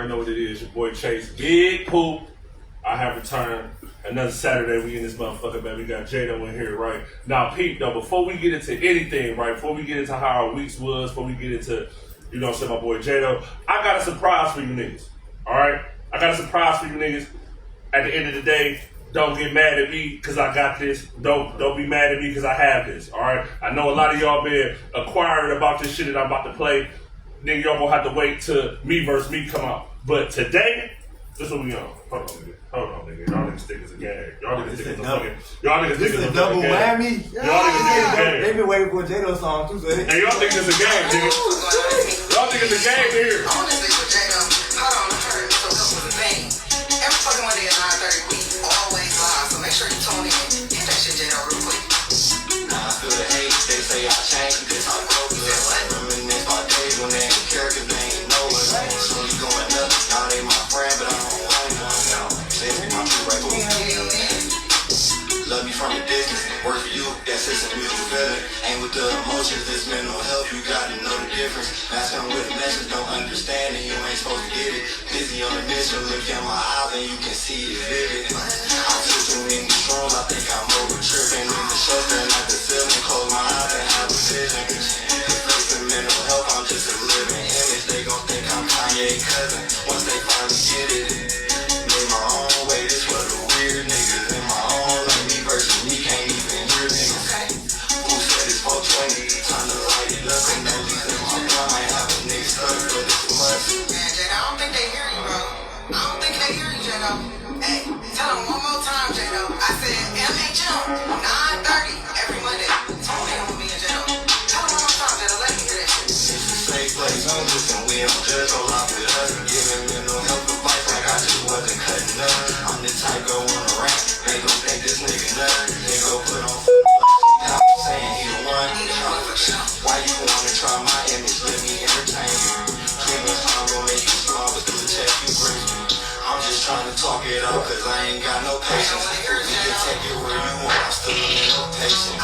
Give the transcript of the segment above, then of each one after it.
already know what it is. Your boy Chase, Big Poop. I have returned. Another Saturday, we in this motherfucker, man. We got Jado in here, right? Now, Pete, though, before we get into anything, right? Before we get into how our weeks was, before we get into, you know what I'm saying, my boy Jado, I got a surprise for you niggas, all right? I got a surprise for you niggas. At the end of the day, don't get mad at me because I got this. Don't be mad at me because I have this, all right? I know a lot of y'all been acquiring about this shit that I'm about to play. Nigga, y'all gonna have to wait till me versus me come out. But today, this is what we on. Hold on, nigga. Y'all niggas think it's a game. Y'all niggas think it's a fucking. Y'all niggas think it's a double whammy. Y'all niggas think it's a game. They been waiting for a Jado song too, so hey, y'all think it's a game, nigga. Y'all think it's a game here. I want to stick with Jado. Hold on, let's hurry. So this was the thing. Every fucking Monday at 9:30, we always live. So make sure you tune in. Hit that shit, Jado, real quick. Now I feel the hate. They say I changed. This how I go good. Reminisce my days when they ain't care because they ain't know it. Slowly going up. Now they my friend, but I don't want none now. Say it's my two right over. Love me from a distance. Work for you. That's just a mutual feeling. Ain't with the emotions. This mental health. You gotta know the difference. Masking with a message. Don't understand it. You ain't supposed to get it. Busy on the mission. Look in my eyes and you can see it vivid. I took too many strolls. I think I'm over tripping. In the shelter and at the ceiling. Close my eyes and have a vision. Replacing mental health. I'm just a living image. They gon' think I'm Kanye's cousin. Once they finally get it. Made my own way. This was a weird niggas. In my own like me versus me. Can't even hear niggas. Who said it's 420? Time to light it up. And no lease in my blood. Might have a nigga stuck, but it's too much. Man, Jado, I don't think they hear you, bro. I don't think they hear you, Jado. Hey, tell them one more time, Jado. I said MHM, 9:30 every Monday. Tune in with me and Jado. Tell them one more time, Jado. Let me hear that shit. It's a safe place. Don't listen. We don't judge. Don't lie with us. Giving mental health advice like I just wasn't cutting up. I'm the type go on a rant. They gon' think this nigga nuts. They gon' put on I'm saying he the one. Why you wanna try my image? Let me entertain you. Treatment time gon' make you small, but through the check you bring me. I'm just trying to talk it out, cause I ain't got no patience. We can take it where you want, I'm still a little patient.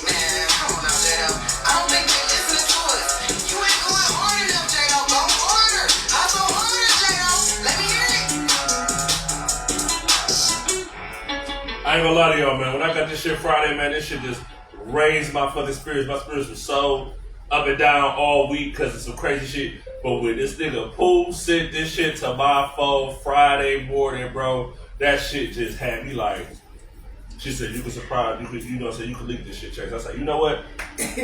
Man, come on now, Jado. I don't think they listening to us. You ain't going hard enough, Jado. Go harder. Hustle harder, Jado. Let me hear it. I ain't gonna lie to y'all, man. When I got this shit Friday, man, this shit just raised my fucking spirits. My spirits were so up and down all week because of some crazy shit. But when this nigga Pooh sent this shit to my phone Friday morning, bro, that shit just had me like, she said, you can surprise, you know what I'm saying, you can leak this shit, Chase. I said, you know what?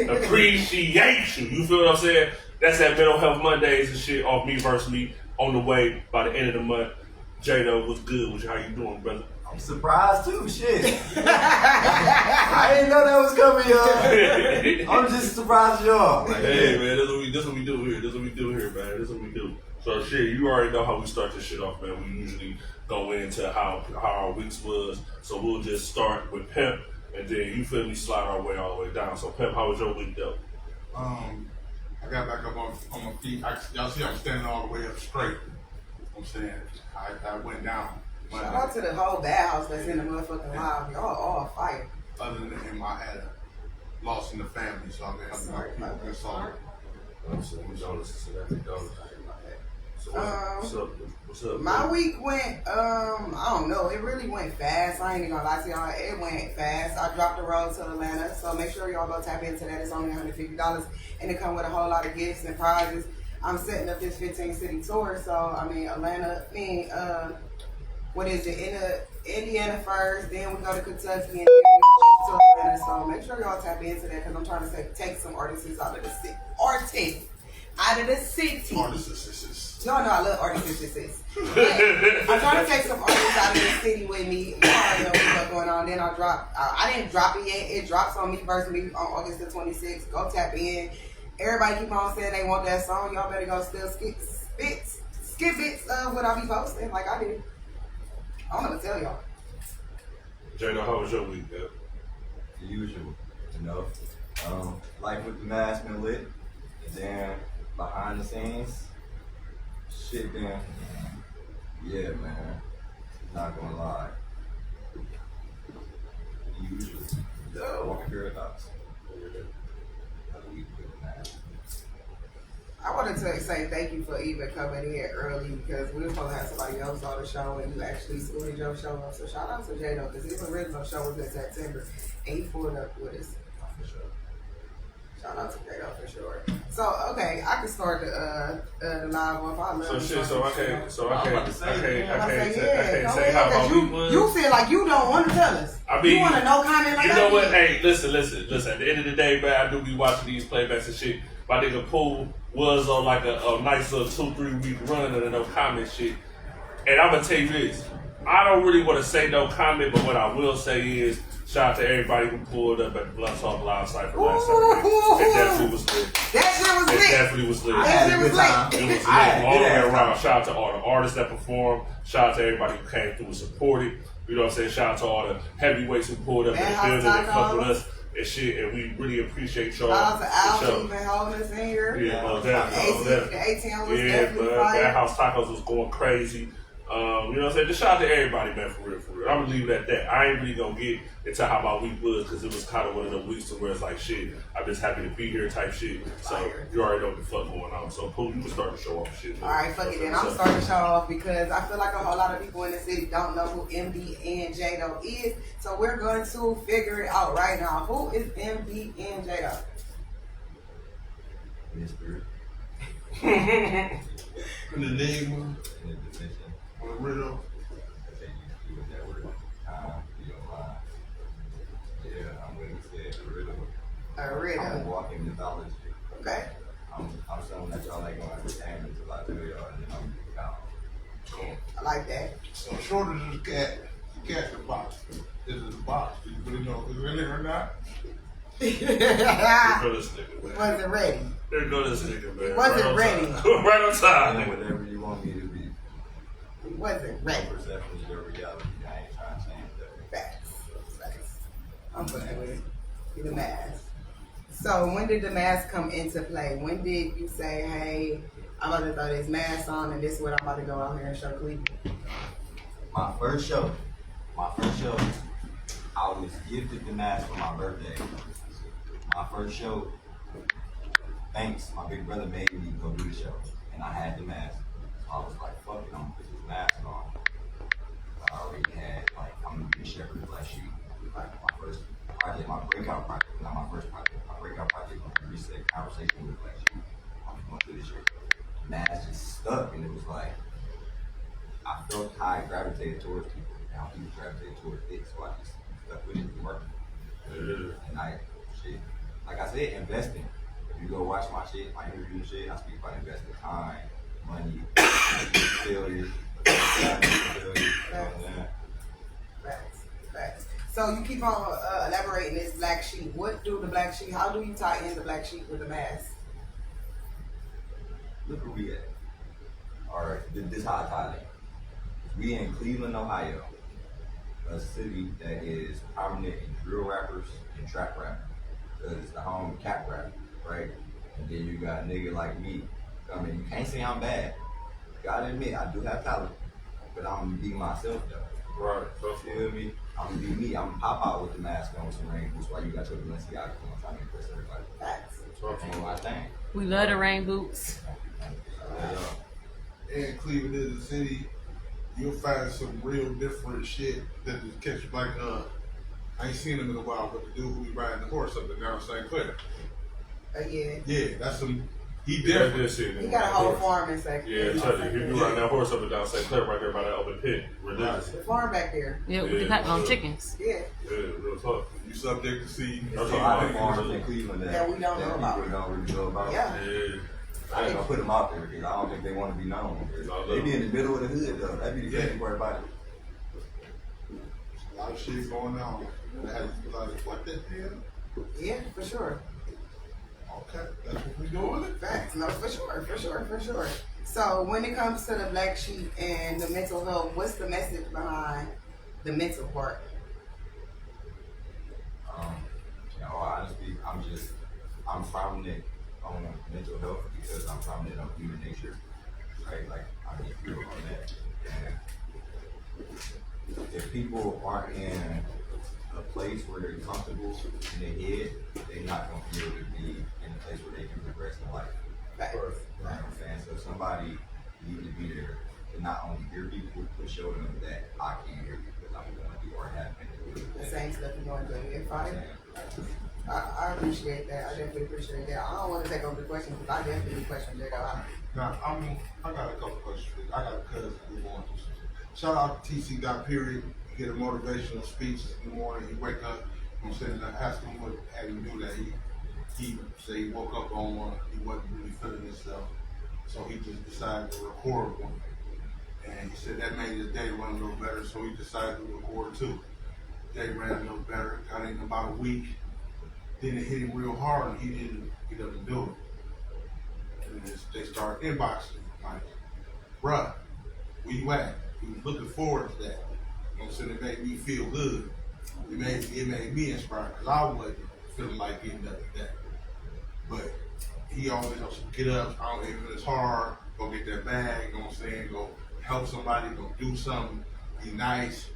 Appreciate you. You feel what I'm saying? That's that Mental Health Mondays and shit off me versus me on the way by the end of the month. Jado, what's good with you? How you doing, brother? I'm surprised too, shit. I didn't know that was coming, y'all. I'm just surprised y'all. Like, hey, man, this what we do here. This is what we do here, man. This is what we do. So, shit, you already know how we start this shit off, man. We usually go into how our weeks was. So, we'll just start with Pimp, and then, you feel me, slide our way all the way down. So, Pimp, how was your week, though? I got back up on my feet. Y'all see I'm standing all the way up straight. I'm saying I went down. Shout out to the whole bad house that's in the motherfucking live. Y'all all fire. Other than him, I had a loss in the family, so I've been helping my people. That's all. So, what's up? My week went, I don't know, it really went fast. I ain't even gonna lie to y'all, it went fast. I dropped the road to Atlanta, so make sure y'all go tap into that. It's only $150, and it come with a whole lot of gifts and prizes. I'm setting up this 15-city tour, so, I mean, what is it, Indiana first, then we go to Kentucky, and then we to Atlanta. So make sure y'all tap into that, because I'm trying to take some artists out of the city. Y'all know I love artists. I'm trying to take some artists out of the city with me. You already know what's going on. Then I didn't drop it yet. It drops on me versus me on August the 26th. Go tap in. Everybody keep on saying they want that song. Y'all better go still skip bits of what I be posting like I did. I don't know what to tell y'all. Jado, how was your week, man? The usual, you know. Life with the mask been lit. And then behind the scenes, shit been, yeah, man. Not gonna lie. The usual. Walking paradox. How the week with the mask. I wanted to say thank you for even coming here early because we were supposed to have somebody else on the show and you actually scooted your show up. So shout out to Jado because his original show was in September and he pulled up with us. Shout out to Jado for sure. So okay, I can start the live one. I love So I can't say how because my week was. you feel like you don't want to tell us. I mean, you want to know comment like you know what? did. Hey, listen. At the end of the day, man, I do be watching these playbacks and shit. My nigga Pool was on like a nice little 2-3 week run of the no comment shit. And I'm gonna tell you this. I don't really want to say no comment, but what I will say is shout out to everybody who pulled up at the Blood Talk Live Cypher last Saturday. It definitely was lit. That shit was lit. It definitely was lit. That shit was lit. It was lit all the way around. Shout out to all the artists that performed. Shout out to everybody who came through and supported. You know what I'm saying? Shout out to all the heavyweights who pulled up in the building and fucked with us and shit. And we really appreciate y'all. Shout out to Al even holding us in here. Yeah, definitely. The ATM was definitely fire. Bad House Tacos was going crazy. You know what I'm saying? Just shout out to everybody, man, for real. I'm gonna leave it at that. I ain't really gonna get into how my week was because it was kind of one of those weeks to where it's like, shit, I'm just happy to be here type shit. So you already know what the fuck going on. So, Pooh, you can start the show off shit. Man. All right, fuck it then. I'm starting the show off because I feel like a whole lot of people in the city don't know who MDNJaydo is. So we're going to figure it out right now. Who is MDNJaydo? Mystery. In the name In the dimension. of the riddle. I think you use that word. You don't mind. Yeah, I'm going to say a riddle. A I'm a riddle. walking mythology. Okay. I'm something that y'all ain't gonna understand until I tell y'all, and then I'm gonna count. I like that. So short as this cat, the cat's a box. This is a box. Do you really know if it's in there or not? Here go this nigga, man. Wasn't ready. Here go this nigga, man. Wasn't ready. Right on time. And whatever you want me to be. Wasn't My ready. perception is your reality. I ain't trying to change that. Facts. I'm putting with it. The mask. So when did the mask come into play? When did you say, hey, I'm about to throw this mask on and this is what I'm about to go out here and show Cleveland? My first show, I was gifted the mask for my birthday. My first show, thanks, my big brother made me go do the show. And I had the mask. So I was like, fuck it, I'm gonna put this mask on. I already had, like, I'm gonna be a shepherd of Black Sheep. Like, my first project, my breakout project, not my first project. My breakout project was a reset conversation with Black Sheep. I was going through this shit. The mask just stuck, and it was like, I felt how I gravitated towards people, and how people gravitated towards it, so I just stuck with it and worked. And like I said, investing. If you go watch my shit, my interview and shit, I speak about investing time, money, failure, Facts. So you keep on elaborating this Black Sheep. What do the Black Sheep, how do you tie in the Black Sheep with the mask? Look where we at. Alright, this how I tie it. We in Cleveland, Ohio, a city that is prominent in drill rappers and trap rappers. Because it's the home of cap rap, right? And then you got a nigga like me coming. You can't say I'm bad. Gotta admit, I do have talent. But I'm gonna be myself though. Right. You feel me? I'm gonna be me. I'm gonna pop out with the mask on with some rain boots while you got your Balenciaga on trying to impress everybody. Facts. That's my thing. We love the rain boots. And Cleveland is a city, you'll find some real different shit that just catch you like, I ain't seen him in a while, but the dude who be riding the horse up and down St. Clair. Yeah. Yeah, that's some, he Yeah, different. this shit. He got a whole farm in St. Yeah, I tell you, you ride that horse up and down St. Clair right there by that open pit. Ridiculous. The farm back there. Yeah, we got on chickens. Yeah. Yeah, real talk. You subject to see. There's a lot of farmers in Cleveland that we don't know about. people don't really know about. Yeah. Yeah. I ain't gonna put them out there because I don't think they want to be known. They be in the middle of the hood though. That'd be the crazy part about it. A lot of shit going on. And I had to be like, what the hell? Yeah, for sure. Okay, that's what we doing it. Facts. No, for sure. So when it comes to the Black Sheep and the mental health, what's the message behind the mental part? You know, honestly, I'm prominent on mental health because I'm prominent on human nature, right? Like, I get real on that. And if people aren't in a place where they're comfortable in their head, they're not going to be able to be in a place where they can progress in life. Facts. You know what I'm saying? So somebody needs to be there to not only hear people, but show them that I can hear you because I'm going to do or have been doing The same stuff you're going to do. If I appreciate that. I definitely appreciate that. I don't want to take over the question because I definitely question J-Dog. Now, I got a couple questions for you. I got a cousin who going through some. Shout out to TC Got Period. You get a motivational speech in the morning. He wake up. I'm saying, I asked him what had him do that. He said he woke up on one. He wasn't really feeling himself. So he just decided to record one. And he said that made his day run a little better. So he decided to record two. Day ran a little better. Got in about a week. Then it hit him real hard and he doesn't do it. And they started inboxing him like, bruh, where you at? He was looking forward to that. You know what I'm saying? It made me feel good. It made me inspired because I wasn't feeling like getting nothing like that. But he always knows get up, I don't even when it's hard, go get that bag, you know what I'm saying? Go help somebody, go do something, be nice,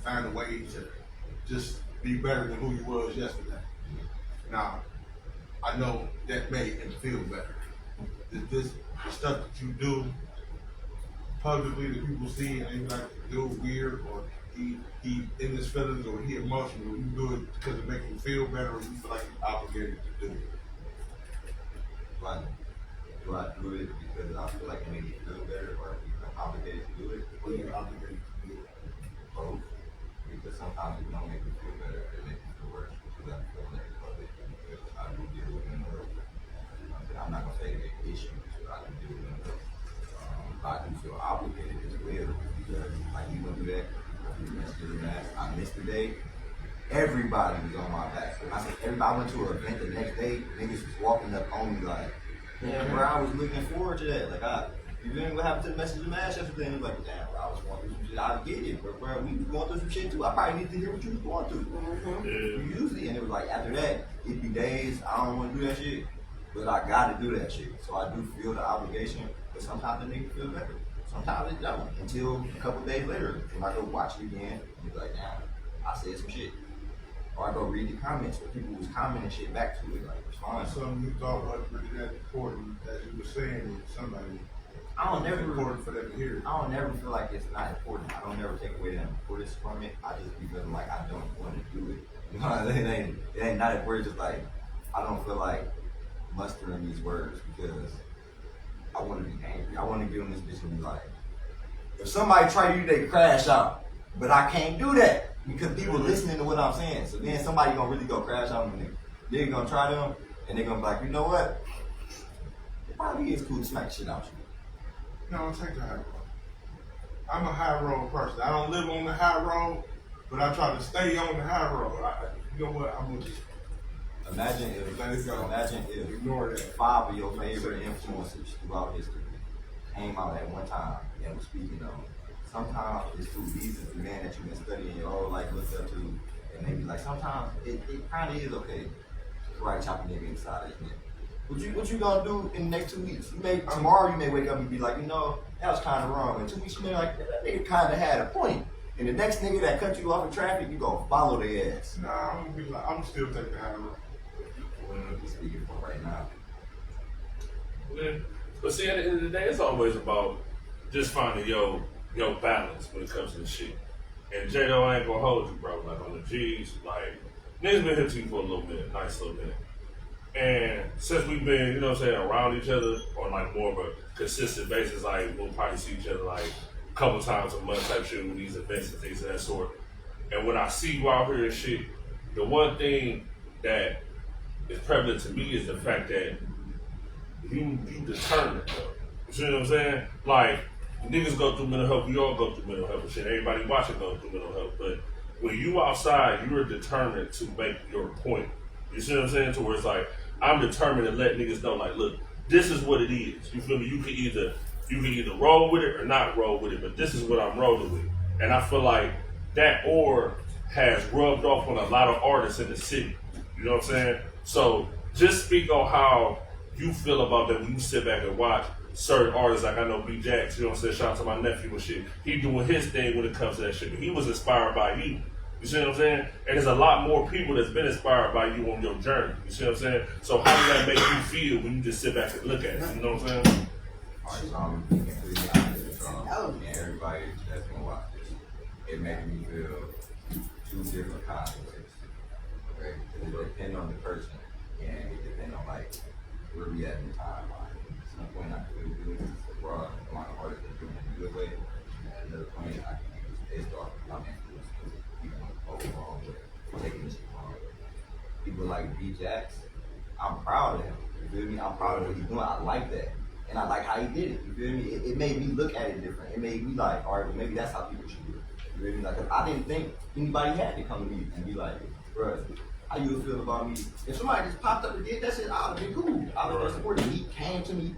find a way to just be better than who you was yesterday. Now, I know that made him feel better. The stuff that you do publicly that people see and they be like, dude weird or he in his feelings or he emotional, you do it because it makes him feel better or you feel like you're obligated to do it. But do I do it because I feel like it makes me feel better or I'm obligated to do it? Or you're obligated to do it. Both. Because sometimes it don't make me feel better, it makes me feel worse because I feel like because I do deal with mental health. I'm not gonna say it's an issue, but I do deal with mental health. I do feel obligated as well because like you gonna do that, I missed the day. Everybody was on my back. I said everybody. I went to an event the next day. Niggas was walking up on me like, damn, bro, I was looking forward to that. Like, you know what happened to the message of mass yesterday? And it was like, damn, bro, I was going through some shit. I get it, but bro, we was going through some shit too. I probably need to hear what you was going through. Usually, and it was like after that, it'd be days I don't want to do that shit, but I got to do that shit. So I do feel the obligation, but sometimes it makes me feel better. Sometimes it don't. Until a couple days later, when I go watch it again, and be like, damn, I said some shit. Or I go read the comments where people was commenting shit back to it, like respond. Something you thought wasn't really that important as you were saying with somebody. I don't never important for them to hear. I don't never feel like it's not important. I don't never take away the importance from it. I just be feeling like I don't want to do it. You know, it ain't not important. Just like I don't feel like mustering these words because I want to be angry. I want to get on this bitch and be like, if somebody try you, they crash out. But I can't do that because people listening to what I'm saying. So then somebody gonna really go crash out on me. They're gonna try them and they're gonna be like, you know what? It probably is cool to smack shit out you. No, I'll take the high road. I'm a high road person. I don't live on the high road, but I try to stay on the high road. You know what? I'm gonna just Imagine if ignore that. 5 of your favorite influencers throughout history came out at one time and was speaking on. Sometimes it's too easy the man that you've been studying your whole life looked up to, and they be like, sometimes it kind of is okay to karate chop a nigga inside his neck. What you gonna do in the next 2 weeks? Tomorrow you may wake up and be like, you know, that was kind of wrong. And 2 weeks you may be like, that nigga kind of had a point. And the next nigga that cut you off in traffic, you gonna follow their ass. Nah, I'm gonna be like, I'm still taking the high road. I'm speaking for right now. Yeah. But see, at the end of the day, it's always about just finding your balance when it comes to the shit. And J-Do, I ain't gonna hold you, bro. Like on the G's, like niggas been here to you for a little minute, nice little minute. And since we've been, you know what I'm saying, around each other on like more of a consistent basis, like we'll probably see each other like a couple times a month type shit with these events and things of that sort. And when I see you out here and shit, the one thing that is prevalent to me is the fact that you determined, though. You see what I'm saying? Like, niggas go through mental health, we all go through mental health and shit. Everybody watching goes through mental health. But when you outside, you're determined to make your point. You see what I'm saying? To where it's like, I'm determined to let niggas know, like, look, this is what it is. You feel me? You can either roll with it or not roll with it, but this is what I'm rolling with. And I feel like that aura has rubbed off on a lot of artists in the city. You know what I'm saying? So just speak on how you feel about that when you sit back and watch certain artists, like I know B Jax, you know what I'm saying? Shout out to my nephew and shit. He doing his thing when it comes to that shit. But he was inspired by you. You see what I'm saying? And there's a lot more people that's been inspired by you on your journey. You see what I'm saying? So how does that make you feel when you just sit back and look at it? You know what I'm saying? Alright, so I'm completely honest. And everybody that's gonna watch this, it makes me feel two different kinds of ways. Okay? Because it depends on the person, and it depends on like where we at in the timeline. At some point I feel good, it's broad, a lot of artists are doing it a good way. And at another point I can use pissed off and I'm influenced because people are overall taking this wrong. People like B Jax, I'm proud of him. You feel me? I'm proud of what he's doing. I like that. And I like how he did it. You feel me? It made me look at it different. It made me like, all right, well, maybe that's how people should do it. You feel me? Like, 'cause I didn't think anybody had to come to me and be like, bro, how you feel about me? If somebody just popped up and did that shit, I would have been cool. I would have supported him. He came to me,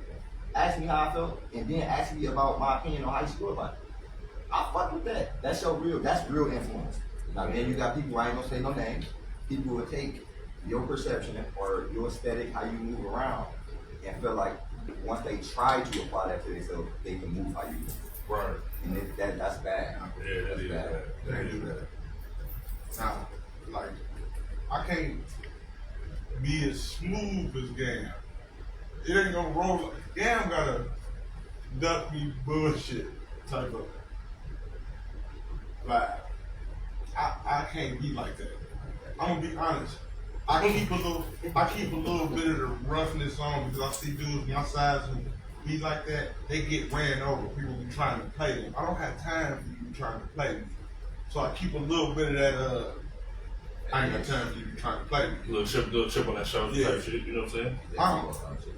asked me how I felt, and then asked me about my opinion on how you feel about it. I fuck with that. That's real influence. Now then you got people, I ain't gonna say no names, people will take your perception or your aesthetic, how you move around, and feel like once they try to apply that to themselves, they can move how you move. Right. And that's bad. Yeah, that is bad. They do that. Now, like, I can't be as smooth as Gam. It ain't gonna roll. Gam gotta duck me bullshit type of vibe. I can't be like that. I'm gonna be honest. I keep a little bit of the roughness on because I see dudes my size who be like that. They get ran over. People be trying to play them. I don't have time for you trying to play me. So I keep a little bit of that. I ain't got time for you trying to play me. Little chip on that shoulder type shit. You know what I'm saying?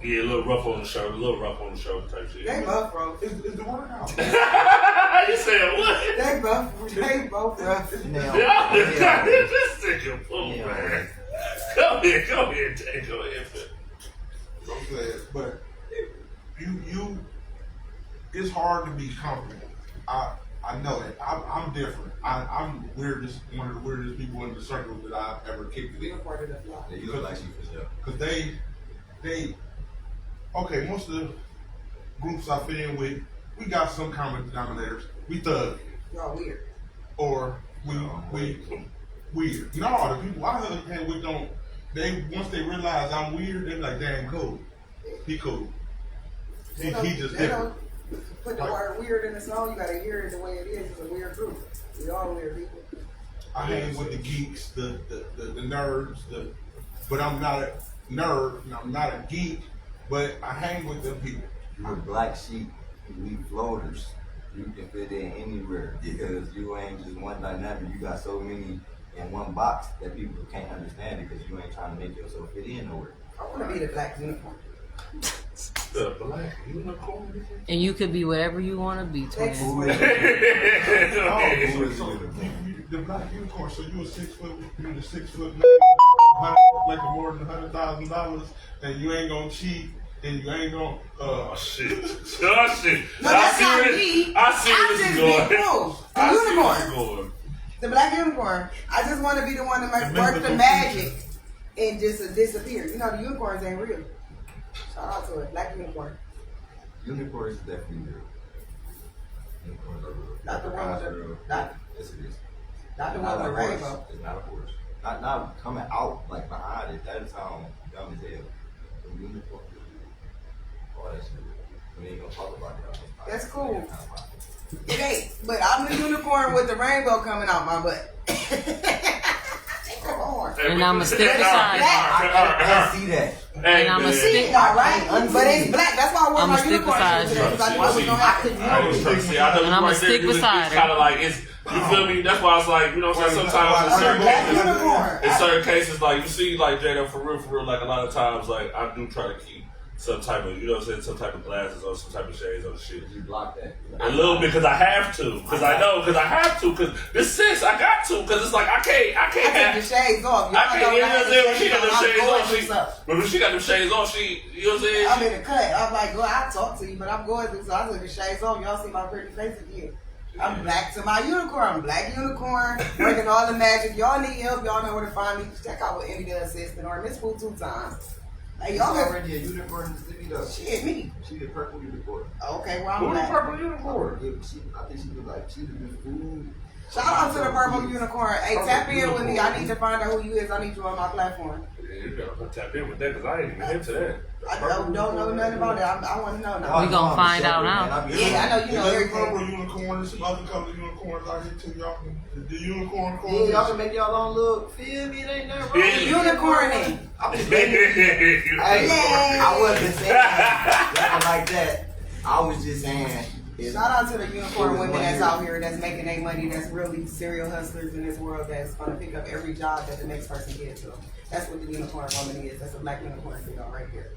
Yeah, a little rough on the shoulder, type shit. They both rough. Is the word out? You said what? They both rough. Now, This nigga fool, man. Go ahead, Tay. Go ahead. I'm saying, but you, it's hard to be comfortable. I know it. I'm different. I'm one of the weirdest people in the circle that I've ever kicked it in. yeah, you look like you for sure. Cause okay, most of the groups I fit in with, we got some common denominators. We thug. Y'all weird. Or we weird. No, the people I hang with don't. Once they realize I'm weird, they're like, damn, cool. He cool. He just they different. don't put the word weird in the song. You gotta hear it the way it is. It's a weird group. We all weird people. I hang with the geeks, the nerds, but I'm not a nerd and I'm not a geek, but I hang with them people. You're a black sheep. We floaters. You can fit in anywhere because you ain't just one dynamic. You got so many in one box that people can't understand it because you ain't trying to make yourself fit in nowhere. I wanna be the black unicorn. The black unicorn? And you could be wherever you want to be, twin. Who is So the black unicorn. So you a 6 foot, you the 6 foot like more than $100,000, and you ain't gonna cheat. And you ain't gonna, Oh shit. No, that's not me. I see where this is going. The unicorn. The black unicorn. I just want to be the one that might work the magic and just disappear. You know, the unicorns ain't real. Shout out to it. Black unicorn. Unicorns is definitely real. Unicorns are real. Not the one with the, not Yes, it is. the It's one with the not a horse. rainbow. It's not a horse. Not coming out like behind it. That sounds dumb as hell. The unicorn. All that shit. We ain't gonna talk about that. That's cool. It ain't. But I'm the unicorn with the rainbow coming out my butt. Come on. And I'ma stick beside you. I see that. And I'ma stick. All right, but it's black. That's why I wore I'ma my stick unicorn beside today. you. Because I knew it was gonna happen. I was trying to see. I know And I'ma right there, stick beside it's her. kind of like you feel me? That's why I was like, you know what I'm saying? Sometimes in certain Black cases, unicorn. in certain cases, like you see, like Jada, for real, like a lot of times, like I do try to keep some type of, you know what I'm saying, some type of glasses or some type of shades or shit. You block that. A little bit because I have to, because I know, because I have to, because this sis, I got to, because it's like I can't I take the have. shades off. I can't, you know what I'm saying? When she got them shades I'm on, going through something. but when she got them shades on, you know what I'm saying? I'm in the cut. I'm like, girl, I'll talk to you, but I'm going through, so I took the shades off. Y'all see my pretty face again. I'm back to my unicorn. I'm black unicorn, working all the magic. Y'all need help. Y'all know where to find me. Check out what NdAPostPodcast or Miss Fool 2 times. Hey, y'all She's got already a unicorn in the city though. shit me. She the purple unicorn. Okay, well I'm Who the black. purple unicorn? I think she was like, she was Miss Food. Shout out to the Purple Unicorn. Hey, tap in with me. I need to find out who you is. I need you on my platform. Yeah, you gotta tap in with that because I ain't even hip to that. I don't know nothing about that. I want to know now. We gonna find out now. Yeah, I know you know There's everything. Purple Unicorn and some other color unicorns out here too. Y'all can the unicorn Yeah, corn. y'all can make y'all own little feel me. It ain't nothing wrong. Yeah. Unicorning. I'm just saying. Hey, I wasn't saying nothing like that. I was just saying. Shout out to the unicorn women that's out here that's making their money, that's really serial hustlers in this world that's going to pick up every job that the next person gets to them. That's what the unicorn woman is. That's a black unicorn female right here.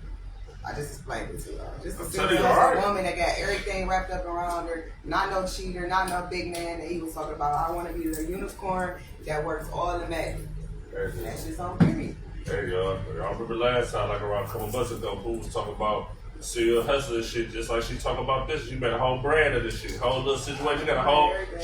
I just explained it to y'all. Just a serial hustler woman that got everything wrapped up around her. Not no cheater, not no big man that he was talking about. I want to be the unicorn that works all the magic. That's just on period. Hey y'all remember last time, like around a couple months ago, who was talking about serial hustler shit, just like she talking about this. She made a whole brand of this shit, whole little situation. She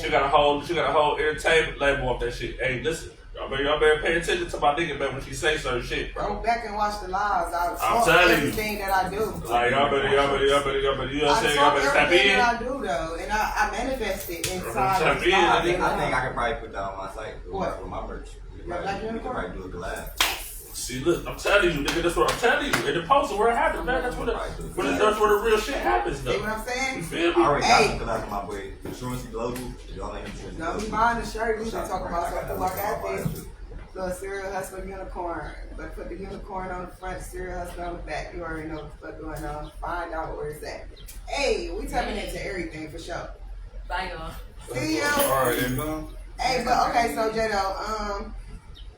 got a whole entertainment label off that shit. Hey, listen, y'all better pay attention to my nigga, man, when she say certain shit, bro. Go back and watch the lives. I'm telling you, everything that I do. Like y'all better, you know what I'm saying? Y'all better tap everything in. that I do though, and I manifest it inside. Tap this in, live. nigga. I think I could probably put that on my site What? for my merch. Your black We could unicorn? probably do a collab. See, look, I'm telling you, nigga, that's what I'm telling you. In the post where it happens, man, that's where the real shit happens, See though. what I'm You saying? feel I me? already Hey. got some collab for my boy. Insurance Global. If y'all ain't insurance No, we buying the shirt. We should talk about something like that. This the serial hustler unicorn, but put the unicorn on the front, serial hustler on the back. You already know what's going on. Find out where it's at. Hey, we tapping into everything for sure. Bye, y'all. See you. All right, then. Hey, but okay, so Jado,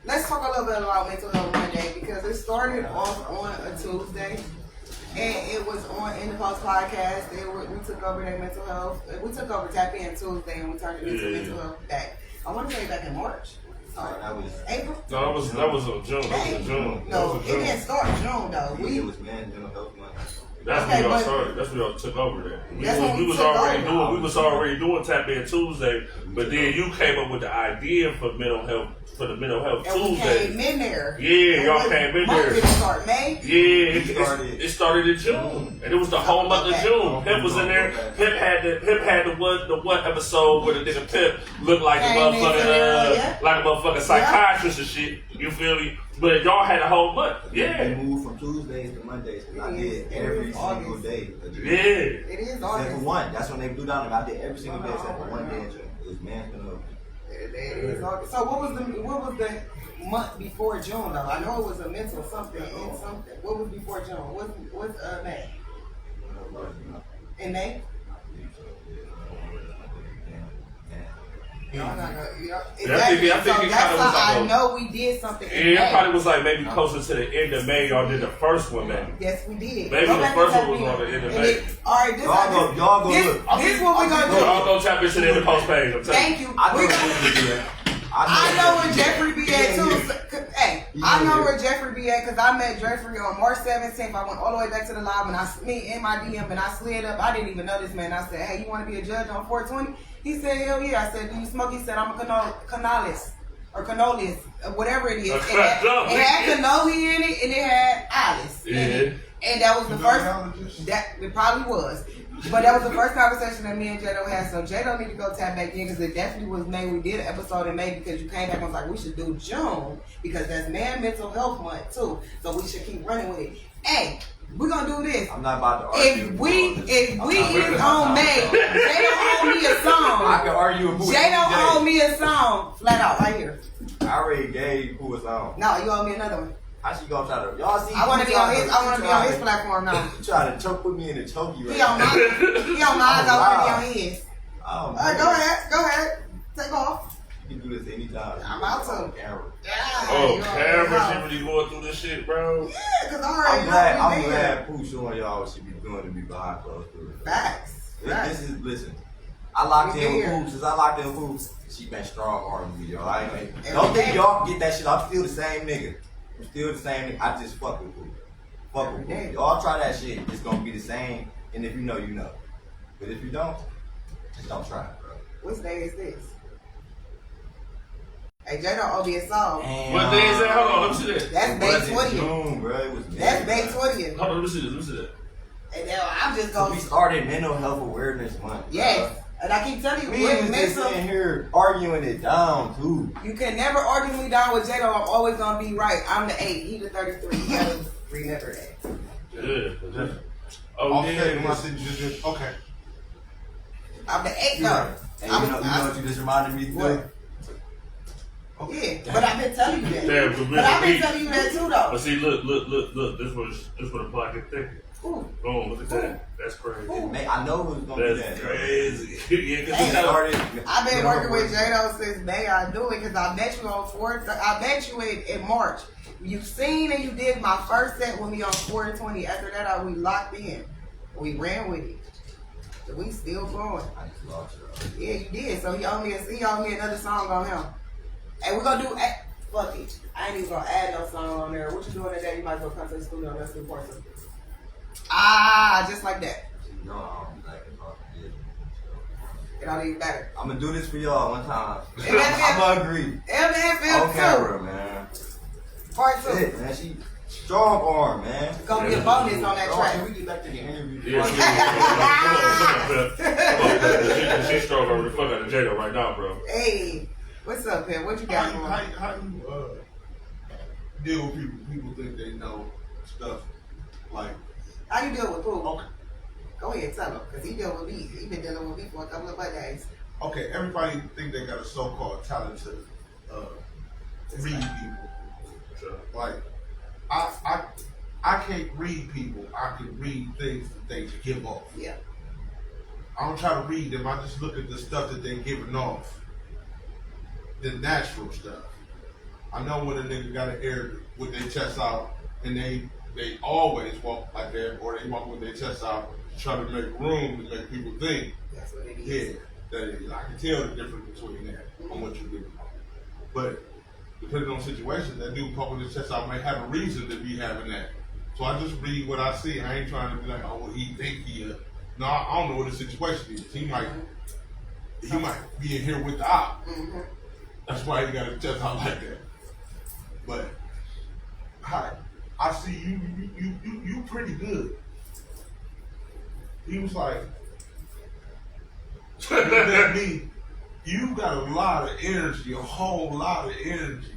let's talk a little bit about Mental Health Monday because it started off on a Tuesday. And it was on NdAPostPodcast. We took over their mental health. We took over Tap In Tuesday and we turned it into mental health back. I want to say back in March. That was April? No, that was in June. That was in June. No, it didn't start in June though. it was mental health month. That's Okay, when y'all but- started. That's when y'all took over there. That's when We we was took already over. doing. We was already doing Tap In Tuesday, but then you came up with the idea for mental health And we Tuesday. came in there. Yeah, And y'all what came in month there. did it start? May? Yeah, it started in June, and it was the whole month of June. Pimp was in there. Pimp had the one episode where the nigga Pimp looked like a Came in there, yeah. motherfucking psychiatrist and shit. You feel me? But y'all had a whole month. Yeah, We moved from Tuesdays to Mondays. I did every single day. yeah. It is Except for August. one. That's when they blew down. I did every single day except for one day in June. It was mental health. It is August. So what was the month before June though? I know it was a mental something and something. What was before June? What's May? In May? No. Yeah, Exactly. I think So it that's kinda was why like I know we did something in Yeah, it May. probably was like maybe closer to the end of May. Y'all did the first one, maybe. Yes, we did. Maybe Go the back first and one was tap on the in. end of And May. all right, this Y'all go look. This what we're gonna do. Y'all go tap into the post page. I'm telling Thank you. you. I know We what gonna- you do. I know where Jeffrey be at too. Yeah. Hey, Yeah. I know where Jeffrey be at because I met Jeffrey on March 17th. I went all the way back to the live and me in my DM and I slid up. I didn't even know this man. I said, hey, you want to be a judge on 420? He said, hell yeah. I said, do you smoke? He said, I'm a cannolist or cannolius, whatever it is. It had cannoli in it and it had Alice in it. And that was the first. That it probably was. But that was the first conversation that me and Jado had. So Jado need to go tap back in because it definitely was May. We did an episode in May because you came back and was like, we should do June because that's mental health month too. So we should keep running with it. Hey, we're gonna do this. I'm not about to argue. If we is on May, Jado owe me a I song. can argue with Pooh. Jado owe me a song. Flat out right here. I already gave Pooh a song. No, you owe me another one. How she gonna try to? Y'all see? I wanna be on his platform now. You trying to put me in the chokey right He on mine. He on mine. I wanna be on his. Oh, Go ahead. Take off. You can do this anytime. I'm out to. Camera. Oh, Cameron, she really going through this shit, bro. Yeah, because I already I'm know glad. we I'm there. glad Pooh showing y'all what she be doing to be behind closed doors. Facts. This is listen. I locked We in with here. Pooh. Since I locked in with Pooh, she been strong arming me, y'all. I ain't don't think y'all get that shit. I'm still the same nigga. I'm still the same nigga. I just fuck with Pooh. Fuck with Pooh. Y'all try that shit. It's gonna be the same. And if you know, you know. But if you don't, just don't try it, bro. What day is this? Hey, J don't owe me a song. What day is that? Hold on, let me see that. That's May 20th. June, bro. It was That's May May 20th. Hold on, let me see that. And now I'm just So going we started Mental Health Awareness Month. Yes. And I keep telling you, We what was makes just him. in here arguing it down too. You can never argue me down with Jado. I'm always gonna be right. I'm the 8. He the 33. You gotta remember that. Yeah. Oh, Okay, when I yeah. said just okay. I'm the 8 You're though. right. And you know what you just reminded me What? of? Yeah, but I've been telling you that. Damn, But I've been telling you that too, though. But see, look. This what a block is thinking. Ooh. Boom, look at that. That's crazy. Ooh. Man, I know who's gonna do That's that. crazy. Yeah, because Hey, you know. I've been working with Jado since day I knew it because I met you on 4th. I met you in March. You seen and you did my first set with me on 4/20. After that, we locked in. We ran with it. So we still going. I just lost you. Yeah, you did. So he owed me another song on him. And we're gonna do fuck it. I ain't even gonna add no song on there. What you doing today? You might as well come to the studio and let's do part 2. Just like that. You know I don't be like it, but It don't even matter. I'm gonna do this for y'all one time. And that's it. I'm gonna agree. MDNFM On camera, man. Part That's 2. it, man. She strong arm, man. It's gonna be a bonus on that Can track. we get back to the interview? Yeah, come on, she's strong over the fuck out of Jada right now, bro. Hey, what's up, Pam? What you got going? How you deal with people? People think they know stuff like How you deal with Pooh? okay. Go ahead, tell him, cause he deal with me. He been dealing with me for a couple of days. Okay, everybody think they got a so-called talent to read people. Sure. Like, I can't read people. I can read things that they give off. Yeah. I don't try to read them. I just look at the stuff that they're giving off. The natural stuff. I know when a nigga got an air with their chest out, and they always walk like that, or they walk with their chest out to try to make room to make people think. That's what it is. Yeah, that is. I can tell the difference between that and what you do. But depending on situations, that dude poking his chest out might have a reason to be having that. So I just read what I see. I ain't trying to be like, oh, well, he think he is. No, I don't know what the situation is. He might be in here with the op. Mm-hmm. That's why he got his chest out like that. But I see you pretty good. He was like, that me, you got a lot of energy, a whole lot of energy.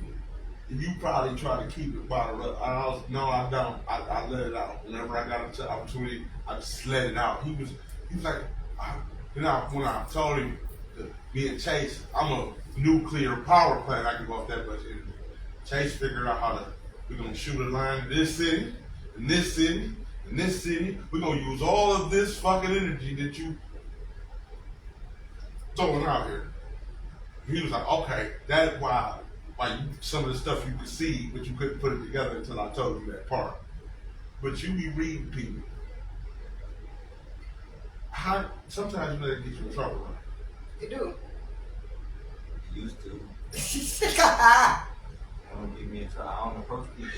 And you probably try to keep it bottled up. No, I don't. I let it out. Whenever I got an opportunity, I just let it out. He was like, when I told him to be a Chase, I'm a nuclear power plant. I can go off that much energy. Chase figured out we're going to shoot a line in this city, in this city, in this city. We're going to use all of this fucking energy that you throwing out here. He was like, okay, that's why some of the stuff you could see, but you couldn't put it together until I told you that part. But you be reading people. Sometimes you know that gets you in trouble, right? You do. Used to. I Don't get me in trouble. I don't approach people.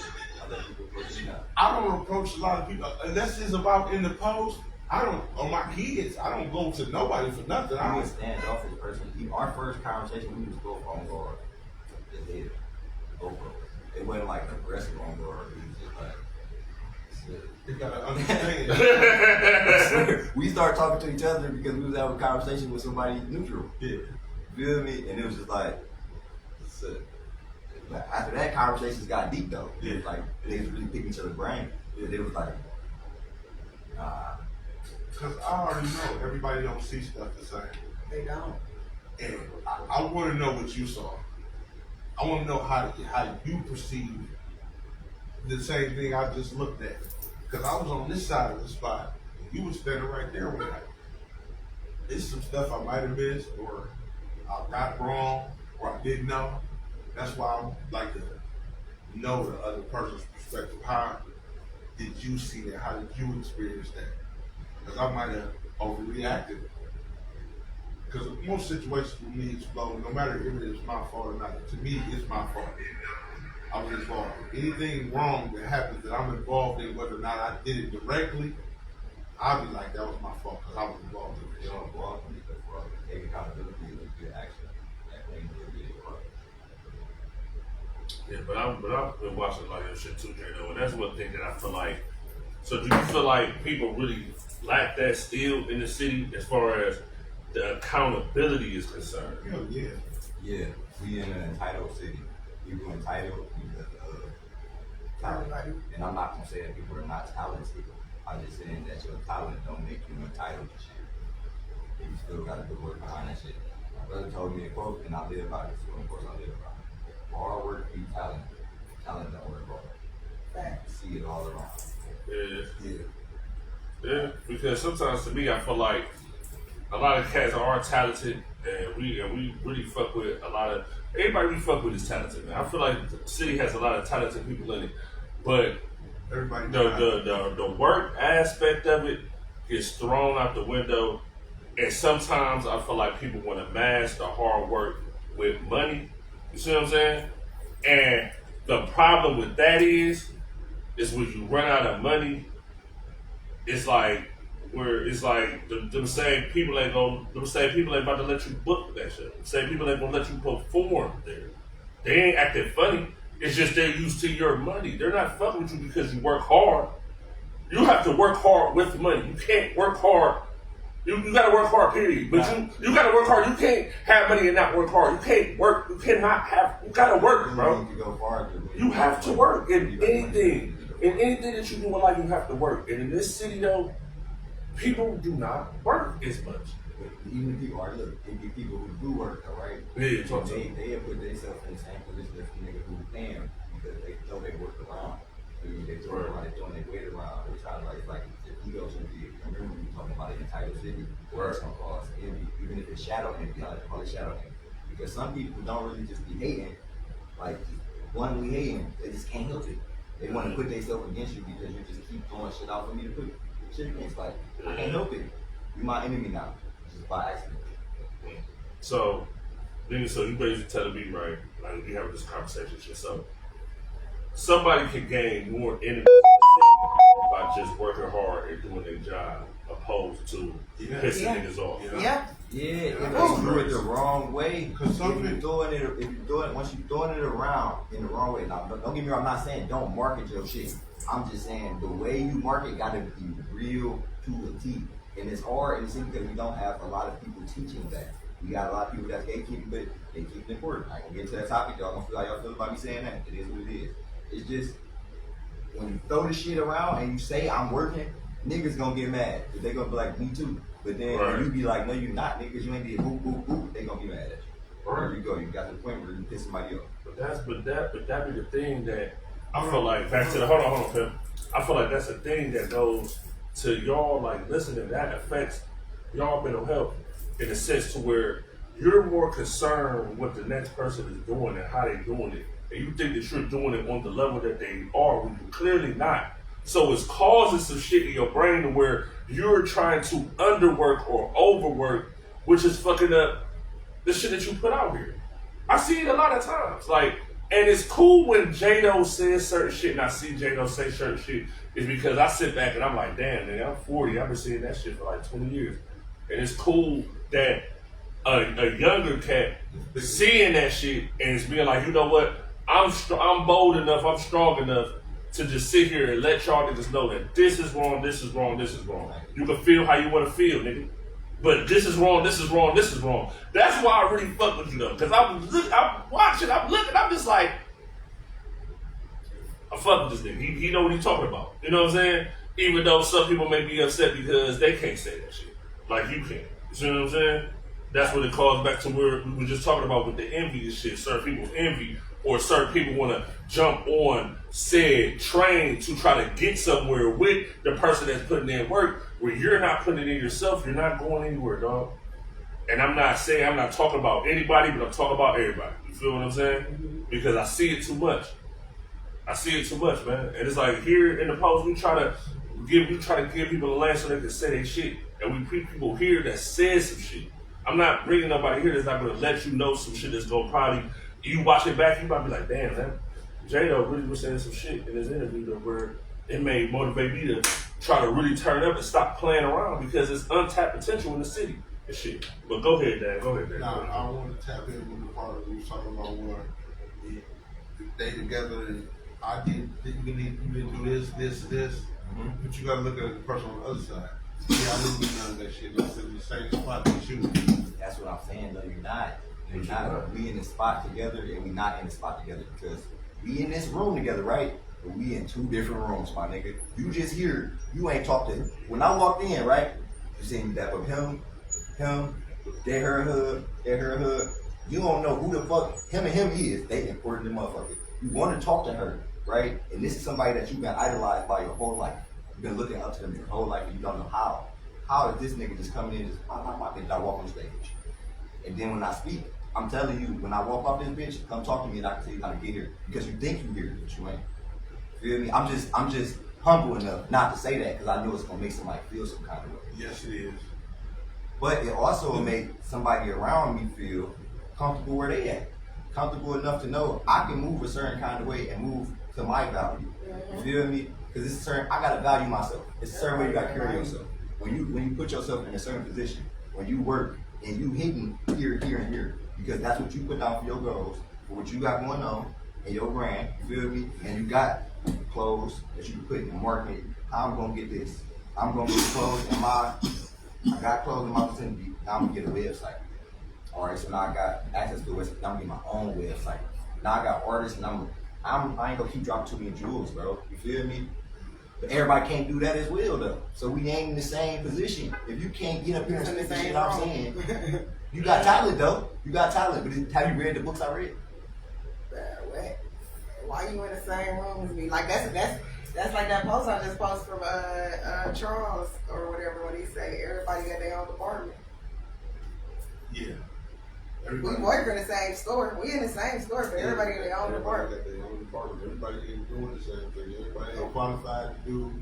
I let people approach me now. I don't approach a lot of people unless it's about in the post. On my kids, I don't go to nobody for nothing. I was standoffish person. Our first conversation, we was both on guard. It did. Both of us. It wasn't like aggressive on guard. We was just like, You gotta understand. we started talking to each other because we was having a conversation with somebody neutral. Yeah. Feel me? And it was just like, so, after that, conversations got deep though. Yeah. It was like they was really picking each other's brain. Yeah. It was like, nah. Because I already know everybody don't see stuff the same. They don't. And I want to know what you saw. I want to know how you perceive the same thing I just looked at. Because I was on this side of the spot, and you were standing right there with me. There's some stuff I might have missed, or I got wrong, or I didn't know. That's why I like to know the other person's perspective. How did you see that? How did you experience that? Because I might have overreacted. Because most situations with me explode, no matter if it is my fault or not. To me, it's my fault. I was involved. Anything wrong that happens that I'm involved in, whether or not I did it directly, I'll be like, that was my fault because I was involved in it. You don't go off on me for take accountability and good action. That thing will be a Yeah, but I've been watching a lot of your shit too, Jado, and that's one thing that I feel like. So do you feel like people really lack that still in the city as far as the accountability is concerned. Hell yeah. Yeah, we in an entitled city. People entitled because of talent. And I'm not gonna say that people are not talented. I'm just saying that your talent don't make you entitled to shit. You still gotta do work behind that shit. My brother told me a quote, and I live by it, so of course I live by it. Hard work beats talent. Talent don't work hard. See it all around. Yeah, because sometimes to me I feel like a lot of cats are talented, and we really fuck with a lot of everybody we fuck with is talented, man. I feel like the city has a lot of talented people in it, but Everybody the work aspect of it gets thrown out the window, and sometimes I feel like people want to mask the hard work with money. You see what I'm saying? And the problem with that is when you run out of money, it's like them same people ain't about to let you book that shit. The same people ain't gonna let you perform there. They ain't acting funny. It's just they're used to your money. They're not fucking with you because you work hard. You have to work hard with money. You can't work hard. You gotta work hard, period. But you gotta work hard. You can't have money and not work hard. You can't work. You gotta work, bro. You have to work in anything. In anything that you do in life, you have to work. And in this city, though, people do not work as much. Even the people it be people who do work, though, right? Yeah, they put themselves in the same position as the nigga who pay them because they know they work around. They throw around, they throwing their weight around. They try to like if egos would be. Remember we talking about an entitled city where it's gonna cause envy, even if it's shadow envy. I like to call it shadow envy because some people don't really just be hating, like bluntly hating. They just can't help it. They want to put themselves against you because you just keep throwing shit out for me to put shit against. Like, I can't help it. You my enemy now, just by accident. So, nigga, so you basically telling me, right, like we having this conversation shit, so somebody can gain more enemies by just working hard and doing their job opposed to pissing niggas off. Yeah, if you do it the wrong way, because once you're throwing it around in the wrong way. Now, don't get me wrong, I'm not saying don't market your shit. I'm just saying the way you market gotta be real to a T. And it's hard in the city because we don't have a lot of people teaching that. We got a lot of people that's gatekeeping, but they keep it important. I can get to that topic, y'all gonna feel how y'all feel about me saying that. It is what it is. It's just when you throw the shit around and you say I'm working, niggas gonna get mad. They gonna be like, me too. But then when you be like, no, you not, niggas, you ain't did boop, boop, boop, they gonna be mad at you. There you go, you got to the point where you piss somebody off. But that be the thing that I feel like, back to the, hold on, Pim. I feel like that's the thing that goes to y'all, like, listening, that affects y'all mental health in a sense to where you're more concerned with what the next person is doing and how they doing it. And you think that you're doing it on the level that they are when you're clearly not. So it's causing some shit in your brain to where you're trying to underwork or overwork, which is fucking up the shit that you put out here. I see it a lot of times. Like, and it's cool when Jado says certain shit and I see Jado say certain shit is because I sit back and I'm like, damn, nigga, I'm 40. I've been seeing that shit for like 20 years. And it's cool that a younger cat seeing that shit and it's being like, you know what? I'm bold enough, I'm strong enough to just sit here and let y'all niggas know that this is wrong, this is wrong, this is wrong. You can feel how you want to feel, nigga. But this is wrong, this is wrong, this is wrong. That's why I really fuck with you though. Because I'm watching, I'm looking, I'm just like, I fuck with this nigga. He know what he's talking about. You know what I'm saying? Even though some people may be upset because they can't say that shit. Like you can. You see what I'm saying? That's what it calls back to where we were just talking about with the envy and shit. Certain people envy or certain people want to jump on said train to try to get somewhere with the person that's putting in work where you're not putting it in yourself, you're not going anywhere, dog. And I'm not talking about anybody, but I'm talking about everybody. You feel what I'm saying? Because I see it too much. I see it too much, man. And it's like here in the post, we try to give people a lane so they can say their shit. And we bring people here that says some shit. I'm not bringing nobody here that's not going to let you know some shit that's going to probably, you watch it back, you might be like, damn, man, Jado really was saying some shit in his interview where it may motivate me to try to really turn up and stop playing around because it's untapped potential in the city and shit. But go ahead, Dan. Nah, I want to tap in with the part that you was talking about where they together and you didn't do this, but you got to look at the person on the other side. Yeah, I didn't do none of that shit. I said in the same spot as you. I'm saying? No, you're not. You're not. We in the spot together, and we not in the spot together because we in this room together, right? But we in 2 different rooms, my nigga. You just here. You ain't talked to him. When I walked in, right? You seen that of him, they her hood. You don't know who the fuck him and him is. They important the motherfucker. You want to talk to her, right? And this is somebody that you've been idolized by your whole life. You've been looking up to them your whole life, and you don't know how. How is this nigga just coming in? Just I walk on the stage, and then when I speak, I'm telling you, when I walk off this bitch, come talk to me, and I can tell you how to get here because you think you here, but you ain't. Feel me? I'm just humble enough not to say that because I know it's gonna make somebody feel some kind of way. Yes, it is. But it also will make somebody around me feel comfortable where they at. Comfortable enough to know I can move a certain kind of way and move to my value. You feel me? Because it's a certain, I gotta value myself. It's a certain way you gotta carry yourself. When you put yourself in a certain position, when you work and you hitting here, and here, because that's what you put down for your goals, for what you got going on in your brand, you feel me? And you got clothes that you can put in the market. I'm gonna get this. I'm gonna get clothes I got clothes in my vicinity. Now I'm gonna get a website. All right, so now I got access to a website. Now I'm gonna get my own website. Now I got artists, and I ain't gonna keep dropping too many jewels, bro. You feel me? But everybody can't do that as well, though. So we ain't in the same position. If you can't get up here and say the shit I'm saying, you got talent, though. You got talent. But have you read the books I read? Why you in the same room as me? Like that's like that post I just posted from Charles or whatever when he say everybody got their own department. Yeah. We work in the same store. We in the same store, but everybody in their own department. Everybody got their own department. Everybody ain't doing the same thing. Everybody ain't qualified to do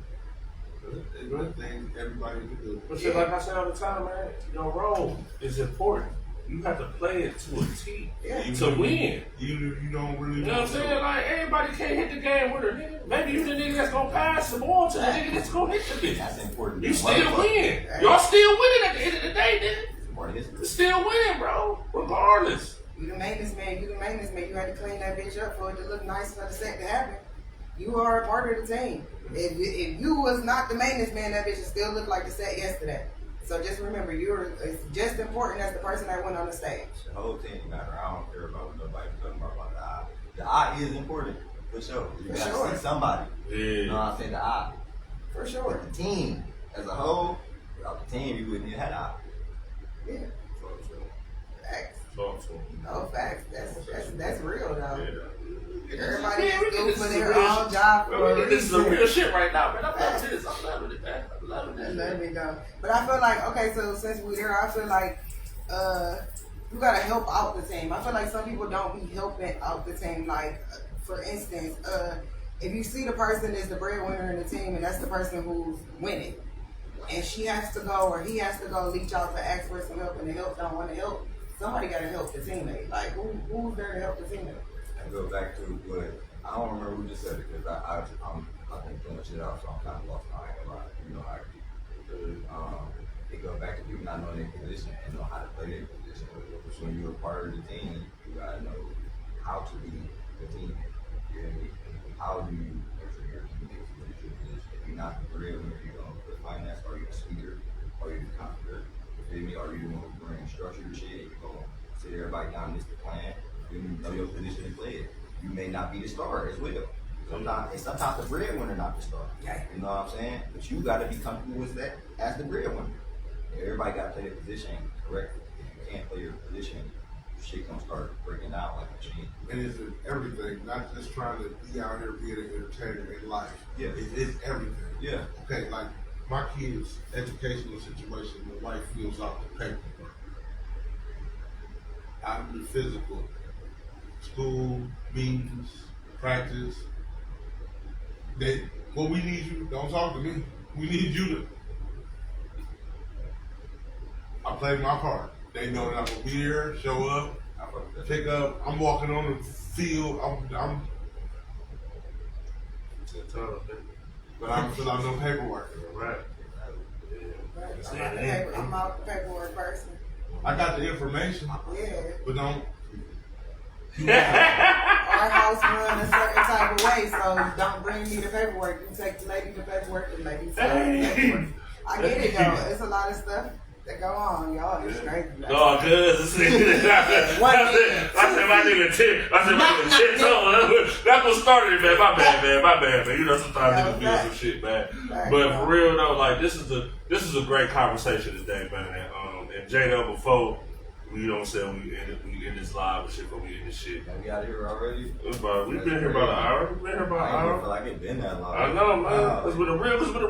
the things everybody can do. But shit, like I said all the time, man, your role is important. You have to play it to a T to win. Even if you don't really You know what I'm saying? Like, everybody can't hit the game with her, nigga. Maybe you the nigga that's gonna pass the ball to the nigga that's gonna hit the bitch. That's important. You still win. Y'all still winning at the end of the day, nigga. It's You still winning, bro. Regardless. You the maintenance man. You had to clean that bitch up for it to look nice for the set to happen. You are a part of the team. If you was not the maintenance man, that bitch would still look like the set yesterday. So just remember, you're just important as the person that went on the stage. The whole team matter. I don't care about what nobody's talking about the eye. The eye is important, for sure. You gotta see somebody. Yeah. You know what I'm saying? The eye. For sure. But the team as a whole, without the team, you wouldn't even have the eye. Yeah. Facts. Talk to him. No facts. That's real though. Yeah. Everybody Yeah, we is get doing this for is their real own shit. job for a This is some reason. real shit right now, man. I'm loving this. I'm loving it, man. I'm loving Let this. me go. But I feel like, okay, so since we're there, I feel like you gotta help out the team. I feel like some people don't be helping out the team. Like, for instance, if you see the person is the breadwinner in the team and that's the person who's winning, and she has to go or he has to go reach out to ask for some help and the help don't want to help, somebody gotta help the teammate. Like, who's there to help the teammate? I go back to what I don't remember who just said it because I've been doing shit out, so I'm kind of lost. I ain't gonna lie. You know how it goes back to people not knowing their position and know how to play their position. So when you're a part of the team, you gotta know how to be the team. You know what I mean? How do you make sure your teammates know your position? If you're not the breadwinner, you're gonna put finance, or you're a speaker, or you're the confident. You feel me? Or you're gonna bring structure to shit. You're gonna sit everybody down, list the plan. You know your position and play it. You may not be the star as well. Sometimes the breadwinner not the star. You know what I'm saying? But you got to be comfortable with that as the breadwinner. Everybody got to play their position correctly. If you can't play your position, shit gonna start breaking down like a machine. And it's everything, not just trying to be out here being an entertainer in life. Yeah. It's everything. Yeah. Okay, like my kids' educational situation, the wife fills out the paperwork. Out of the physical, school, meetings, practice. What we need you, don't talk to me. We need you to. I play my part. They know that I'm gonna be there, show up, pick up. I'm walking on the field. But I don't fill out no paperwork. Right. I'm out the paperwork person. I got the information, Yeah. but don't. Our house run a certain type of way, so don't bring me the paperwork. You take the lady the paperwork, and lady take the paperwork. I get it though. It's a lot of stuff. They go on, y'all. It's crazy. No, cuz I said my nigga 10. I said my nigga 10 toes. That's what started it, man. My bad, man. You know, sometimes niggas do some shit, man. But for real though, like this is a great conversation today, man. And J-Dub, before we don't say we end this live and shit, but we end this shit. We out here already? We've been here about an hour. I feel like it's been that long. I know, man. Because when the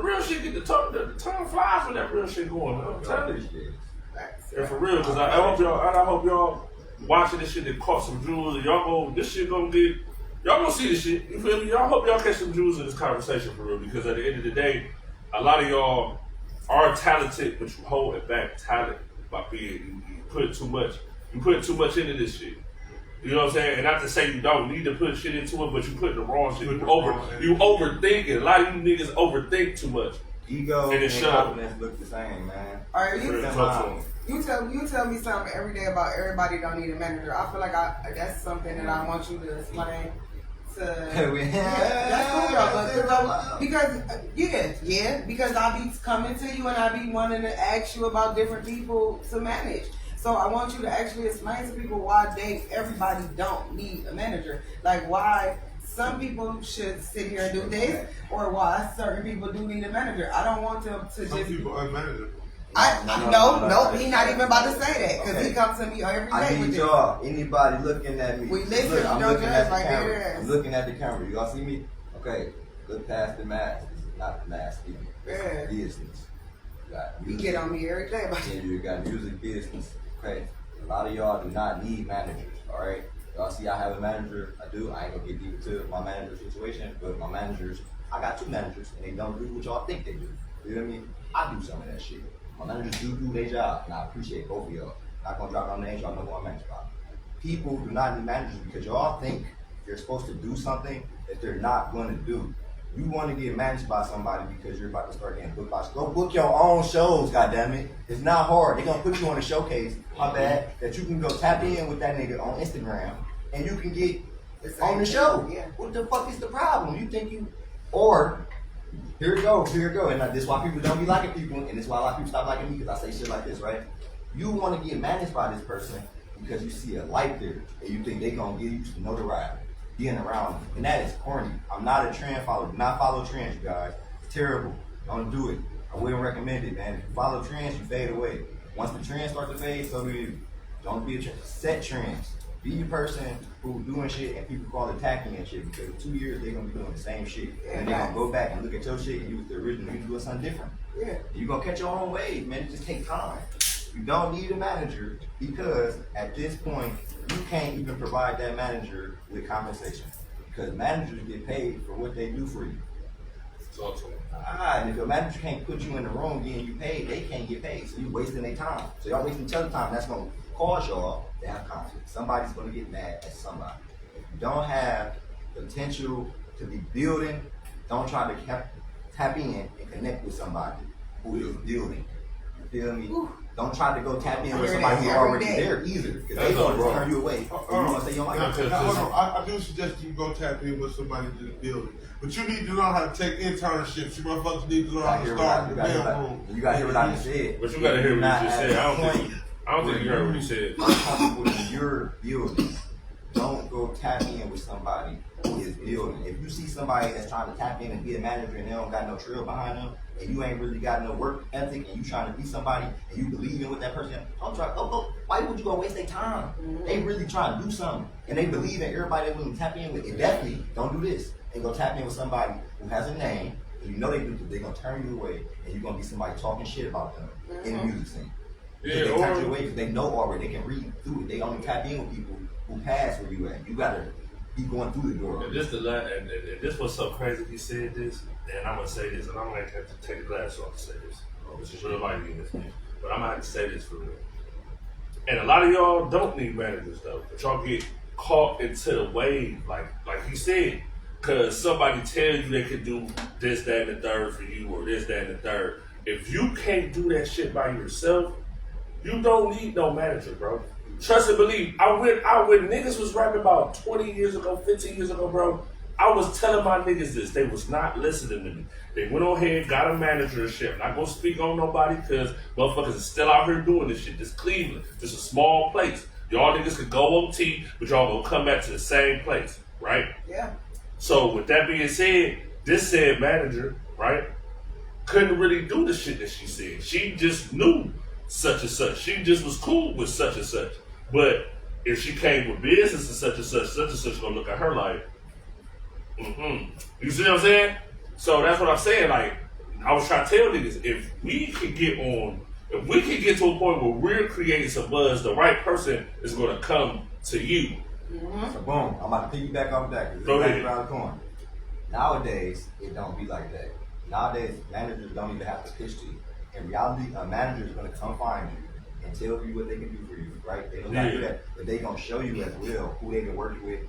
real shit get the time flies when that real shit going on. I'm telling you. And for real, because I hope y'all watching this shit that caught some jewels. And y'all this shit gonna get, y'all gonna see this shit. You feel me? Y'all hope y'all catch some jewels in this conversation for real. Because at the end of the day, a lot of y'all are talented, but you hold it back talent by being, you put too much into this shit. You know what I'm saying? And not to say you don't need to put shit into it, but you put the wrong shit. You overthink it. A lot of you niggas overthink too much. Ego and confidence look the same, man. All right, you tell me something every day about everybody don't need a manager. I feel like that's something that I want you to explain. That's cool, because I be coming to you and I be wanting to ask you about different people to manage. So I want you to actually explain to people why everybody don't need a manager. Like why some people should sit here and do this, or why certain people do need a manager. I don't want them to some people unmanageable. No, he's not even about to say that because he comes to me every day. I need y'all, anybody looking at me. We listen, I'm don't looking judge at like the camera. that. I'm looking at the camera. Y'all see me? Okay, look past the mask. It's not the mask. It's business. You get on me every day about that. You got music business. Okay, a lot of y'all do not need managers. All right, y'all see I have a manager. I do. I ain't gonna get deep into my manager situation, but my managers, I got 2 managers, and they don't do what y'all think they do. You know what I mean? I do some of that shit. My managers do their job, and I appreciate both of y'all. Not gonna drop no names, y'all know who I'm managed by. People do not need managers because y'all think you're supposed to do something that they're not gonna do. You want to get managed by somebody because you're about to start getting booked by. Go book your own shows, goddammit. It's not hard. They're gonna put you on a showcase, my bad, that you can go tap in with that nigga on Instagram and you can get on the show. Yeah. What the fuck is the problem? You think you, or here it go. And this is why people don't be liking people, and this is why a lot of people stop liking me because I say shit like this, right? You want to get managed by this person because you see a light there, and you think they gonna give you some notoriety, being around them. And that is corny. I'm not a trend follower. Do not follow trends, you guys. It's terrible. Don't do it. I wouldn't recommend it, man. If you follow trends, you fade away. Once the trends start to fade, so do you. Don't be a trend. Set trends. Be the person who's doing shit and people call it tacky and shit because in 2 years they're gonna be doing the same shit. And they're gonna go back and look at your shit and use the original, you doing something different. Yeah. You're gonna catch your own wave, man. It just takes time. You don't need a manager because at this point you can't even provide that manager with compensation. Because managers get paid for what they do for you. And if a manager can't put you in the room getting you paid, they can't get paid. So you're wasting their time. So y'all wasting each other's time. That's gonna cause y'all to have conflict. Somebody's gonna get mad at somebody. If you don't have potential to be building, don't try to tap in and connect with somebody who is building. You feel me? Don't try to go tap in with somebody who's already there either, because they're gonna turn you away. You wanna say you don't like it? I do suggest you go tap in with somebody in the building. But you need to know how to take internships. You motherfuckers need to know how to start in the mailroom. You gotta hear what I just said. But you gotta hear what you just said. I don't think you heard what he said. I'm talking with your building. Don't go tap in with somebody who is building. If you see somebody that's trying to tap in and be a manager and they don't got no trail behind them, and you ain't really got no work ethic, and you trying to be somebody and you believe in what that person, don't try. Why would you go waste their time? They really trying to do something, and they believe in everybody they willing to tap in with. And definitely don't do this and go tap in with somebody who has a name, and you know they're gonna turn you away, and you're gonna be somebody talking shit about them in the music scene. They turn you away because they know already. They can read through it. They only tap in with people who pass where you at. You gotta be going through the door. And this was so crazy. He said this, and I'm gonna say this, and I'm gonna have to take the glass off to say this. This is real life in this thing, but I'm gonna have to say this for real. And a lot of y'all don't need managers though, but y'all get caught into the wave, like he said, because somebody tells you they can do this, that, and the third for you, or this, that, and the third. If you can't do that shit by yourself, you don't need no manager, bro. Trust and believe. I went niggas was rapping about 20 years ago, 15 years ago, bro. I was telling my niggas this. They was not listening to me. They went on ahead, got a managership. Not gonna speak on nobody because motherfuckers is still out here doing this shit. This Cleveland, this a small place. Y'all niggas could go OT, but y'all gonna come back to the same place, right? Yeah. So with that being said, this said manager, right, couldn't really do the shit that she said. She just knew such and such. She just was cool with such and such. But if she came with business and such gonna look at her like, You see what I'm saying? So that's what I'm saying. Like, I was trying to tell niggas, if we could get to a point where we're creating some buzz, the right person is gonna come to you. So boom, I'm about to piggyback off that because Go it's ahead. around the corner. Nowadays, it don't be like that. Nowadays, managers don't even have to pitch to you. In reality, a manager is going to come find you and tell you what they can do for you, right? They don't got to do that, but they going to show you as well who they can work with.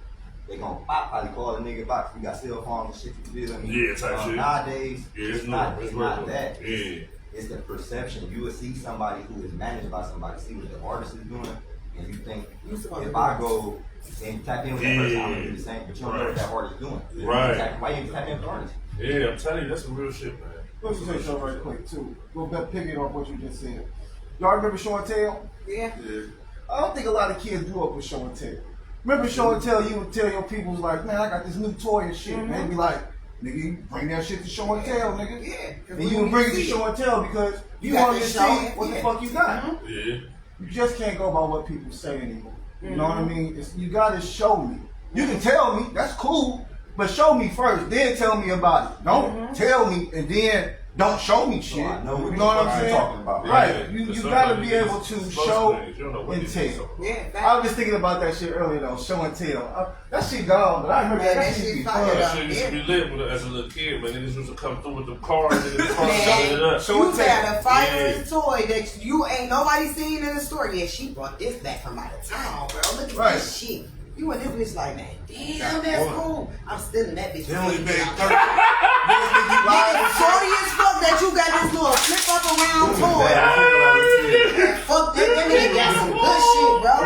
They going to probably call a nigga box. We got cell phones and shit you feel me? Yeah, type shit. Nowadays, Yeah, it's not real. that. Yeah. It's the perception. You will see somebody who is managed by somebody, see what the artist is doing, and you think, if I go and tap in with that person, I'm going to do the same, but you don't know what that artist is doing. Right. Why you tap in with the artist? Yeah, I'm telling you, that's some real shit, man. Let me say something right quick, too. Go back, picking off what you just said. Y'all remember show and tell? Yeah. I don't think a lot of kids grew up with show and tell. Remember show and tell, you would tell your people, like, man, I got this new toy and shit. And they'd be like, nigga, you bring that shit to show and tell, nigga. Yeah. And you would bring it to show and tell because you got wanted to to see show it, what the yeah. fuck you got. Yeah. You just can't go by what people say anymore. You know what I mean? You gotta show me. You can tell me, that's cool, but show me first, then tell me about it. Don't tell me and then don't show me shit. I know what you know what I'm you're saying? talking about. Right. Yeah, You because gotta be sometimes able it's to close show things. You don't know what and it is. tell. Yeah. I was just thinking about that shit earlier though, show and tell. That shit gone, but I remember Man, that that shit shit be fire fun. though. That shit used to be lit when, as a little kid, man. Niggas used to come through with them cars and the cars Man, selling it up. Show you and tell. had a fire toy that you ain't nobody seen in the store. Yeah, she brought this back from out of town, bro. Look at Right. this shit. You and this bitch like, man, damn, that's cool. I'm stealing that bitch. They only paid Nigga, 30. Niggas think you lying. shorty as fuck that you got this little flip up around toy. Fuck that nigga got some good shit, bro.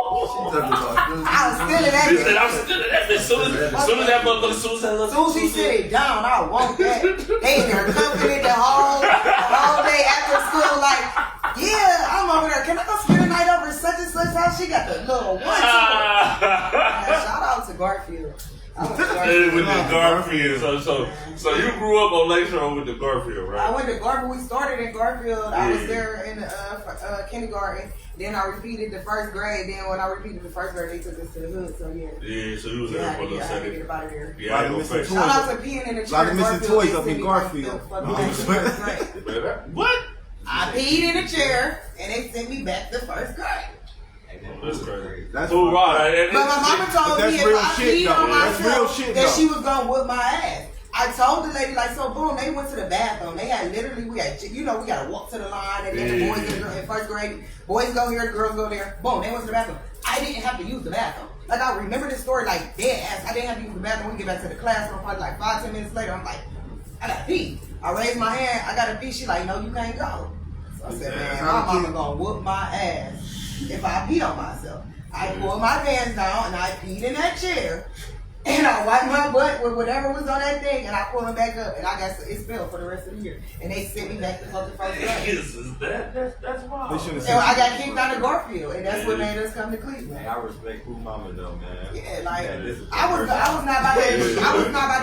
I was stealing that She said, bitch. I'm still in that bitch. Soon as that motherfucker, soon as that As little soon as he sit it down, I want that. They in there comforted the whole day after school, like, yeah, I'm over there. Can I go spend the night over such and such house? She got the little one. Shout out to Garfield. I went to Hey, with the Garfield. Garfield. So you grew up on Lakeshore with the Garfield, I right? went to Garfield. We started in Garfield. I was Yeah. there in kindergarten. Then I repeated the first grade. Then when I repeated the first grade, they took us to the hood. So yeah. Yeah, so you was Yeah, there for a I little had to get second. up out of there. Yeah, I ain't gonna face Shout out to peeing in the chair. Lot of missing Garfield. toys They up in sent me Garfield. back to first grade. What? I peed in a chair and they sent me back to first grade. That's crazy. That's Cool, right. But my mama told But me that's if real I shit, peed though. on That's real myself shit, that though. she was gonna whip my ass. I told the lady, like, so boom, they went to the bathroom. They had literally, we gotta walk to the line and then the boys in first grade, boys go here, the girls go there. Boom, they went to the bathroom. I didn't have to use the bathroom. Like, I remember this story like dead ass. I didn't have to use the bathroom. We get back to the classroom probably like 5-10 minutes later. I'm like, I gotta pee. I raised my hand, I gotta pee. She like, no, you can't go. So I said, man, my mama gonna whoop my ass if I pee on myself. I pulled my pants down and I peed in that chair. And I wiped my butt with whatever was on that thing, and I pulled them back up, and I got it spelled for the rest of the year. And they sent me back to fucking first grade. That's wild. And I got kicked out of Garfield, and that's what made us come to Cleveland. Hey, I respect Cool Mama though, man. Yeah, like Yeah, this is I was not about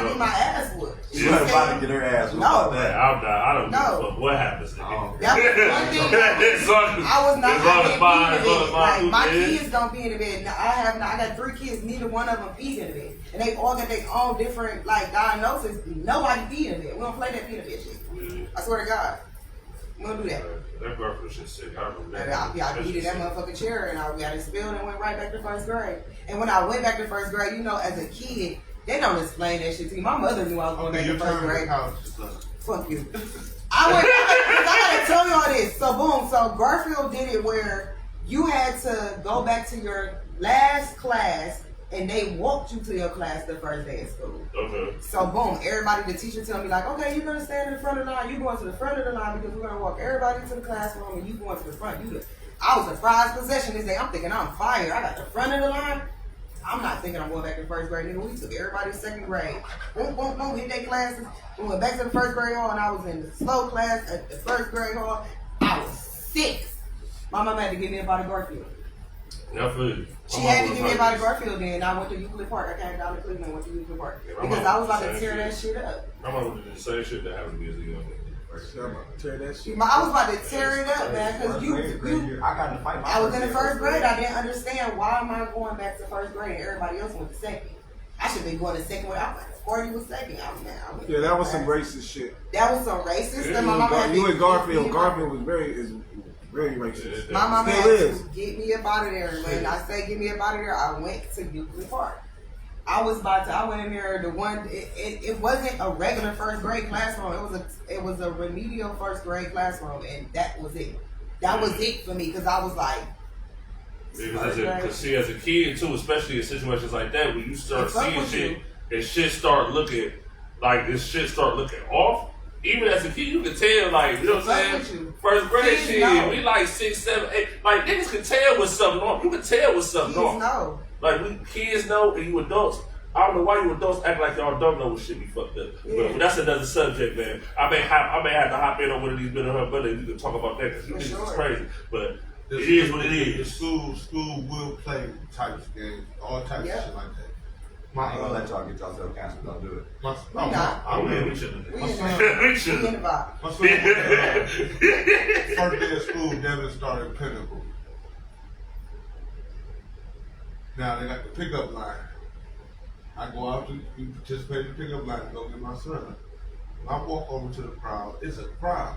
to get my ass whooped. She was about to get her ass whooped. No. Man, I don't give No. a fuck what happens to me. That was one thing. I was not I didn't pee in the bed. Like my kids don't pee in the bed. I got 3 kids. Neither one of them peed in the bed, and they all got their own different like diagnosis. Nobody pee in the bed. We don't play that pee in the bed shit. I swear to God, we don't do that. That Garfield shit sick. I remember that. I peed in that motherfucking chair, and I got it spilled and went right back to first grade. And when I went back to first grade, as a kid, they don't explain that shit to you. My mother knew I was going back to first grade. Fuck you. I gotta tell you all this. So boom, so Garfield did it where you had to go back to your last class and they walked you to your class the first day of school. Okay. So boom, everybody, the teacher tell me like, okay, you're gonna stand in the front of the line, you going to the front of the line because we're gonna walk everybody to the classroom and you going to the front. I was a prized possession this day. I'm thinking I'm fired. I got the front of the line. I'm not thinking I'm going back to first grade. Nigga, we took everybody to second grade. Boom, boom, boom, hit their classes. We went back to the first grade hall, and I was in the slow class at the first grade hall. I was 6. My mama had to give me a body Garfield. Not food. She had to give me a body Garfield then. I went to Euclid Park. I came down to Cleveland and went to Euclid Park. Because I was about to tear that shit up. My mom did the same shit that happened to me as a young nigga. Tear that shit. I was about to tear it up, man, because I got to fight. I was in the first grade. I didn't understand why am I going back to first grade and everybody else went to second. I should be going to second grade. I was like, 40 was second. Yeah, that was some racist shit. That was some racist stuff. My mama had You and Garfield. Garfield was very racist. My mama had to get me up out of there. When I say get me up out of there, I went to Euclid Park. I went in there, it wasn't a regular first grade classroom. It was a remedial first grade classroom, and that was it. That was it for me, because I was like, because see, as a kid too, especially in situations like that, when you start seeing shit, and shit start looking off. Even as a kid, you can tell, like, you know what I'm saying? First grade shit, we like 6, 7, 8. Like, niggas can tell what's something wrong. You can tell what's something wrong. Know. Like, we kids know, and you adults. I don't know why you adults act like y'all don't know what shit be fucked up. Yeah. But that's another subject, man. I may have to hop in on one of these bit of her brother. You can talk about that because you niggas is crazy. But it is what it is. School will play types of games, all types of shit like that. I ain't gonna let y'all get yourself canceled. Don't do it. We shouldn't. My son went first day of school, Devin started Pinnacle. Now they got the pickup line. I go out to participate in the pickup line and go get my son. When I walk over to the crowd, it's a crowd.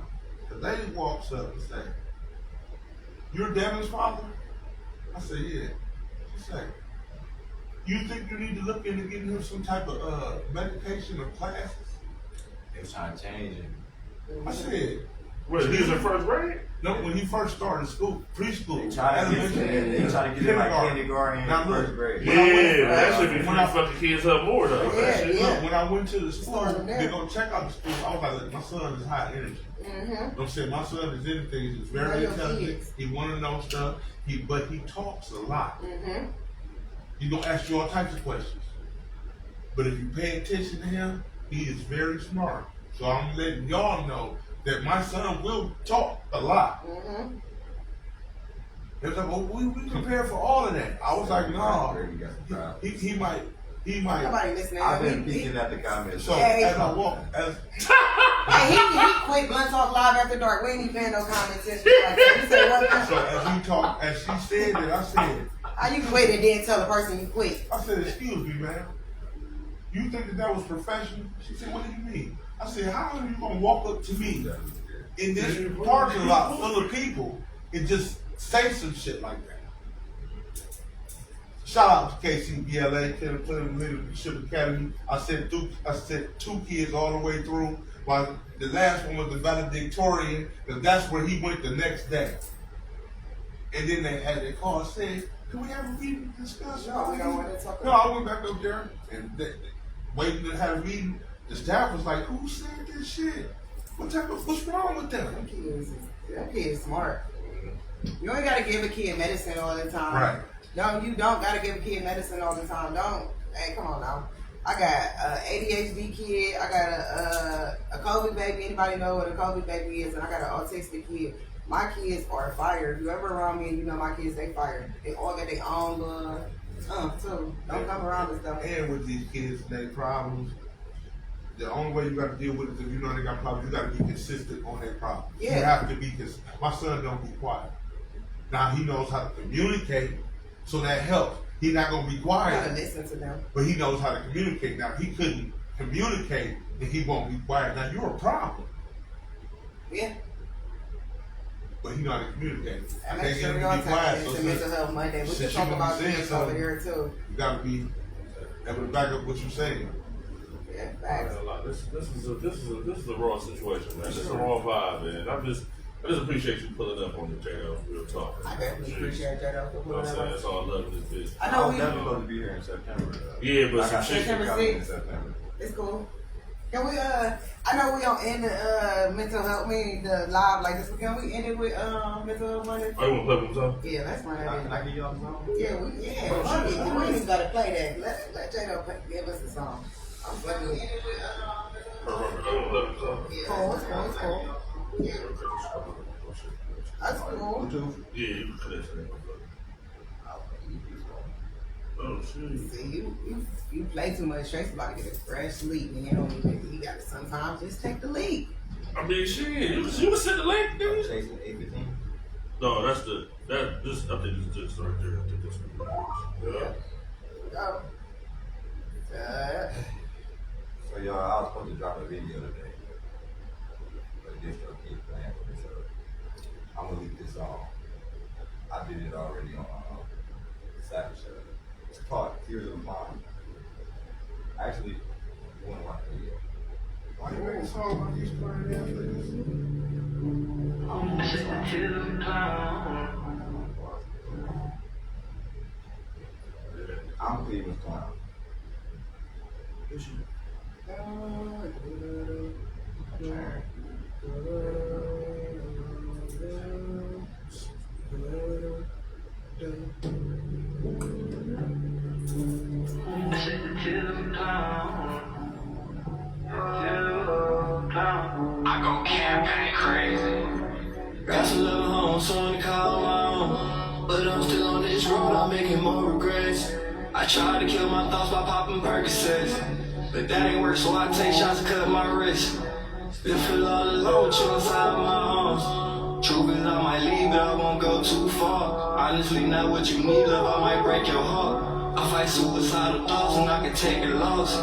The lady walks up and says, "You're Devin's father?" I said, "Yeah." She said, "You think you need to look into getting him some type of medication or classes?" They was trying to change him. I said, "What? He was in first grade?" No, when he first started school, preschool. They try to get him like kindergarten and first grade. Yeah, that should be when I fucking kids up more though. Look, when I went to the school, they go check out the school. I was like, look, my son is high energy. You know what I'm saying? My son is anything. He's very intelligent. He want to know stuff. But he talks a lot. He's gonna ask you all types of questions. But if you pay attention to him, he is very smart. So I'm letting y'all know that my son will talk a lot. They was like, "Oh, we prepare for all of that." I was like, "No, he might." Nobody listening. I've been peeking at the comments. So as I walk, he quit Blunt Talk Live After Dark. We ain't even paying no comments. Like that. He said, "What?" So as we talk, as she said it, I said, "How you quit and then tell the person you quit?" I said, "Excuse me, ma'am. You think that was professional?" She said, "What do you mean?" I said, "How are you gonna walk up to me in this parking lot full of people and just say some shit like that?" Shout out to KCBLA, Cleveland Leadership Academy. I sent 2 kids all the way through, while the last one was the valedictorian, because that's where he went the next day. And then they had their call saying, "Can we have a meeting to discuss?" No, I went back up there and waiting to have a meeting. The staff was like, "Who said this shit? What's wrong with them?" That kid's smart. You ain't gotta give a kid medicine all the time. Right. No, you don't gotta give a kid medicine all the time. Hey, come on now. I got an ADHD kid. I got a COVID baby. Anybody know what a COVID baby is? And I got an autistic kid. My kids are fire. If you ever around me and you know my kids, they fire. They all got their own little too. Don't come around and stuff. And with these kids and their problems, the only way you got to deal with it is if you know they got problems, you got to be consistent on their problems. Yeah. You have to be consistent. My son don't be quiet. Now he knows how to communicate, so that helps. He's not gonna be quiet. You gotta listen to them. But he knows how to communicate. Now if he couldn't communicate, then he won't be quiet. Now you're a problem. Yeah. But he know how to communicate. I make sure we all talk into Mental Health Monday. We can talk about things over there too. You gotta be able to back up what you're saying. Yeah, facts. This is a raw situation, man. This is a raw vibe, man. I just appreciate you pulling up on the Jado. Real talk. I definitely appreciate Jado for pulling up. That's all I love this bitch. I was definitely supposed to be here in September. Yeah, but some shit. September 6th. It's cool. Can we I know we don't end the mental health the live like this, but can we end it with mental health Monday? Oh, you wanna play with song? Yeah, let's run that in. Can I give y'all a song? Yeah, fuck it. We ain't even gotta play that. Let J-Lo give us a song. I'm fucking with it. Cool, it's cool. That's cool. Yeah, you can play that. Oh shit. See, you play too much. Trace about to get a fresh leak, and he got to sometimes just take the leak. I mean, shit. You can send the link, nigga. Chasing 815. No, that's this. I think this right there. I think this one. Yeah. Go. So y'all, I was supposed to drop a video today, but this don't keep playing for me, so I'm gonna leave this on. I did it already on Savage Show. It's called Tears of the Mind. Actually, you wanna watch the video? Why you making a song about these playing Netflix? I'm Cleveland's clown. I go campaign crazy. Got some little home, someone to call my own. But I'm still on this road, I'm making more regrets. I tried to kill my thoughts by popping Percocets, but that ain't work, so I take shots to cut my wrist. Still feel all alone with you inside my arms. Truth is I might leave, but I won't go too far. Honestly, not what you need, love, I might break your heart. I fight suicidal thoughts and I can take a loss.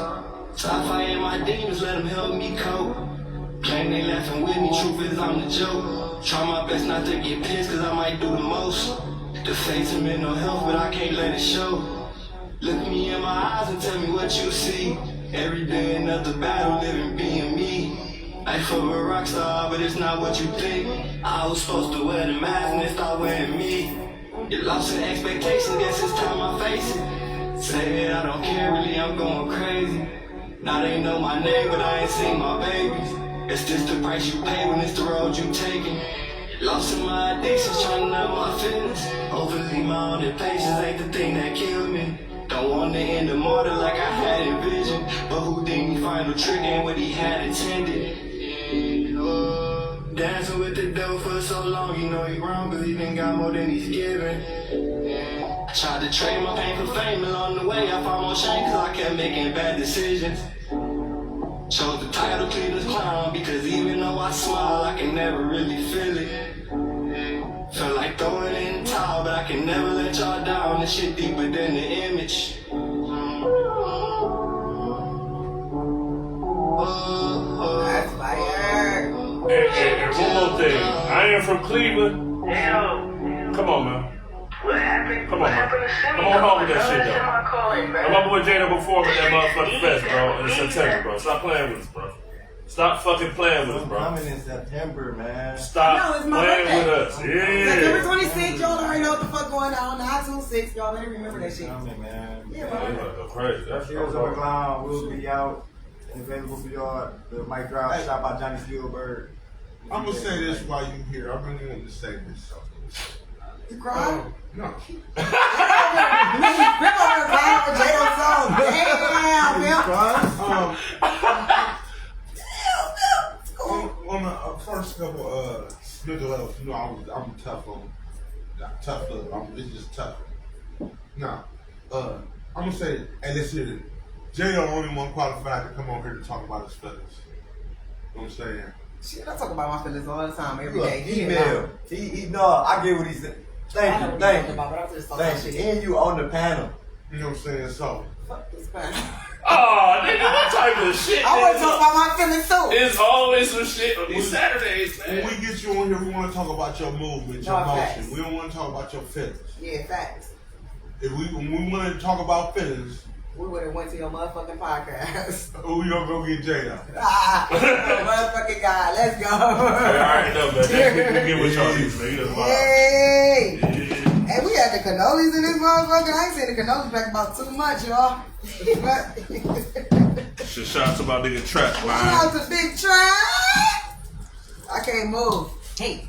So I fight my demons, let them help me cope. Claim they laughing with me, truth is I'm the joke. Try my best not to get pissed, cause I might do the most. The face of mental health, but I can't let it show. Look me in my eyes and tell me what you see. Every day another battle, living being me. I for a rock star, but it's not what you think. I was supposed to wear the mask and they start wearing me. Get lost in expectations, guess it's time I face it. Say that I don't care, really I'm going crazy. Now they know my name, but I ain't seen my babies. It's just the price you pay when it's the road you taking. Lost in my addictions, trying to numb my feelings. Hopefully my own impatience ain't the thing that killed me. Don't want to end the mortal like I had envisioned. But Houdini final trick ain't what he had intended. Dancing with the devil for so long, you know he wrong, cause he done got more than he's given. I tried to trade my pain for fame, along the way I found more shame cause I kept making bad decisions. Chose the title Cleveland's Clown because even though I smile, I can never really feel it. Feel like throwing in the towel, but I can never let y'all down. This shit deeper than the image. That's fire. And one more thing. I ain't from Cleveland. Come on, man. What happened? Come on, man. Come on home with that shit, though. And my boy Jada performing at that motherfucking fest, bro, in September, bro. Stop playing with us, bro. Stop fucking playing with us, bro. Coming in September, man. Stop No, it's my playing birthday. with us. September Yeah. 26th, y'all already know what the fuck going on. 926, y'all better remember that shit. Coming, man. Yeah, Yeah, bro. you gotta go crazy. That's Tears of a Clown will be out and available for y'all. The mic drop shot by Johnny Spielberg. I'm gonna say this while you here. I'm really wanting to say this. You cry? No. Rip over crying for J-Lo song. Damn, man. On the first couple mental health, you know, I'm tough on tough love. It's just tough. Now, I'm gonna say, hey, listen, Jay the only one qualified to come on here to talk about his feelings. You know what I'm saying? Shit, I talk about my feelings all the time, every Look, day. email. He no, I get what he said. Thank you. Thank you. And you on the panel. You know what I'm saying? So, Fuck this man. Oh, nigga, what type of shit? I want to talk about my feelings too. It's always some shit on these Saturdays, man. when we get you on here, we want to talk about your movement, your No, motion. facts. We don't want to talk about your feelings. Yeah, facts. When we want to talk about feelings, We would have went to your motherfucking podcast. we gonna go get Jay now. Motherfucking guy, let's go. All right, no, man. We get what y'all need, man. You know, Yay! yeah. Hey, we had got the cannolis in this motherfucker. I ain't seen the cannolis back about 2 months, y'all. Shout out to my nigga Trap, Shout man. out to Big Trap. I can't move. Hey.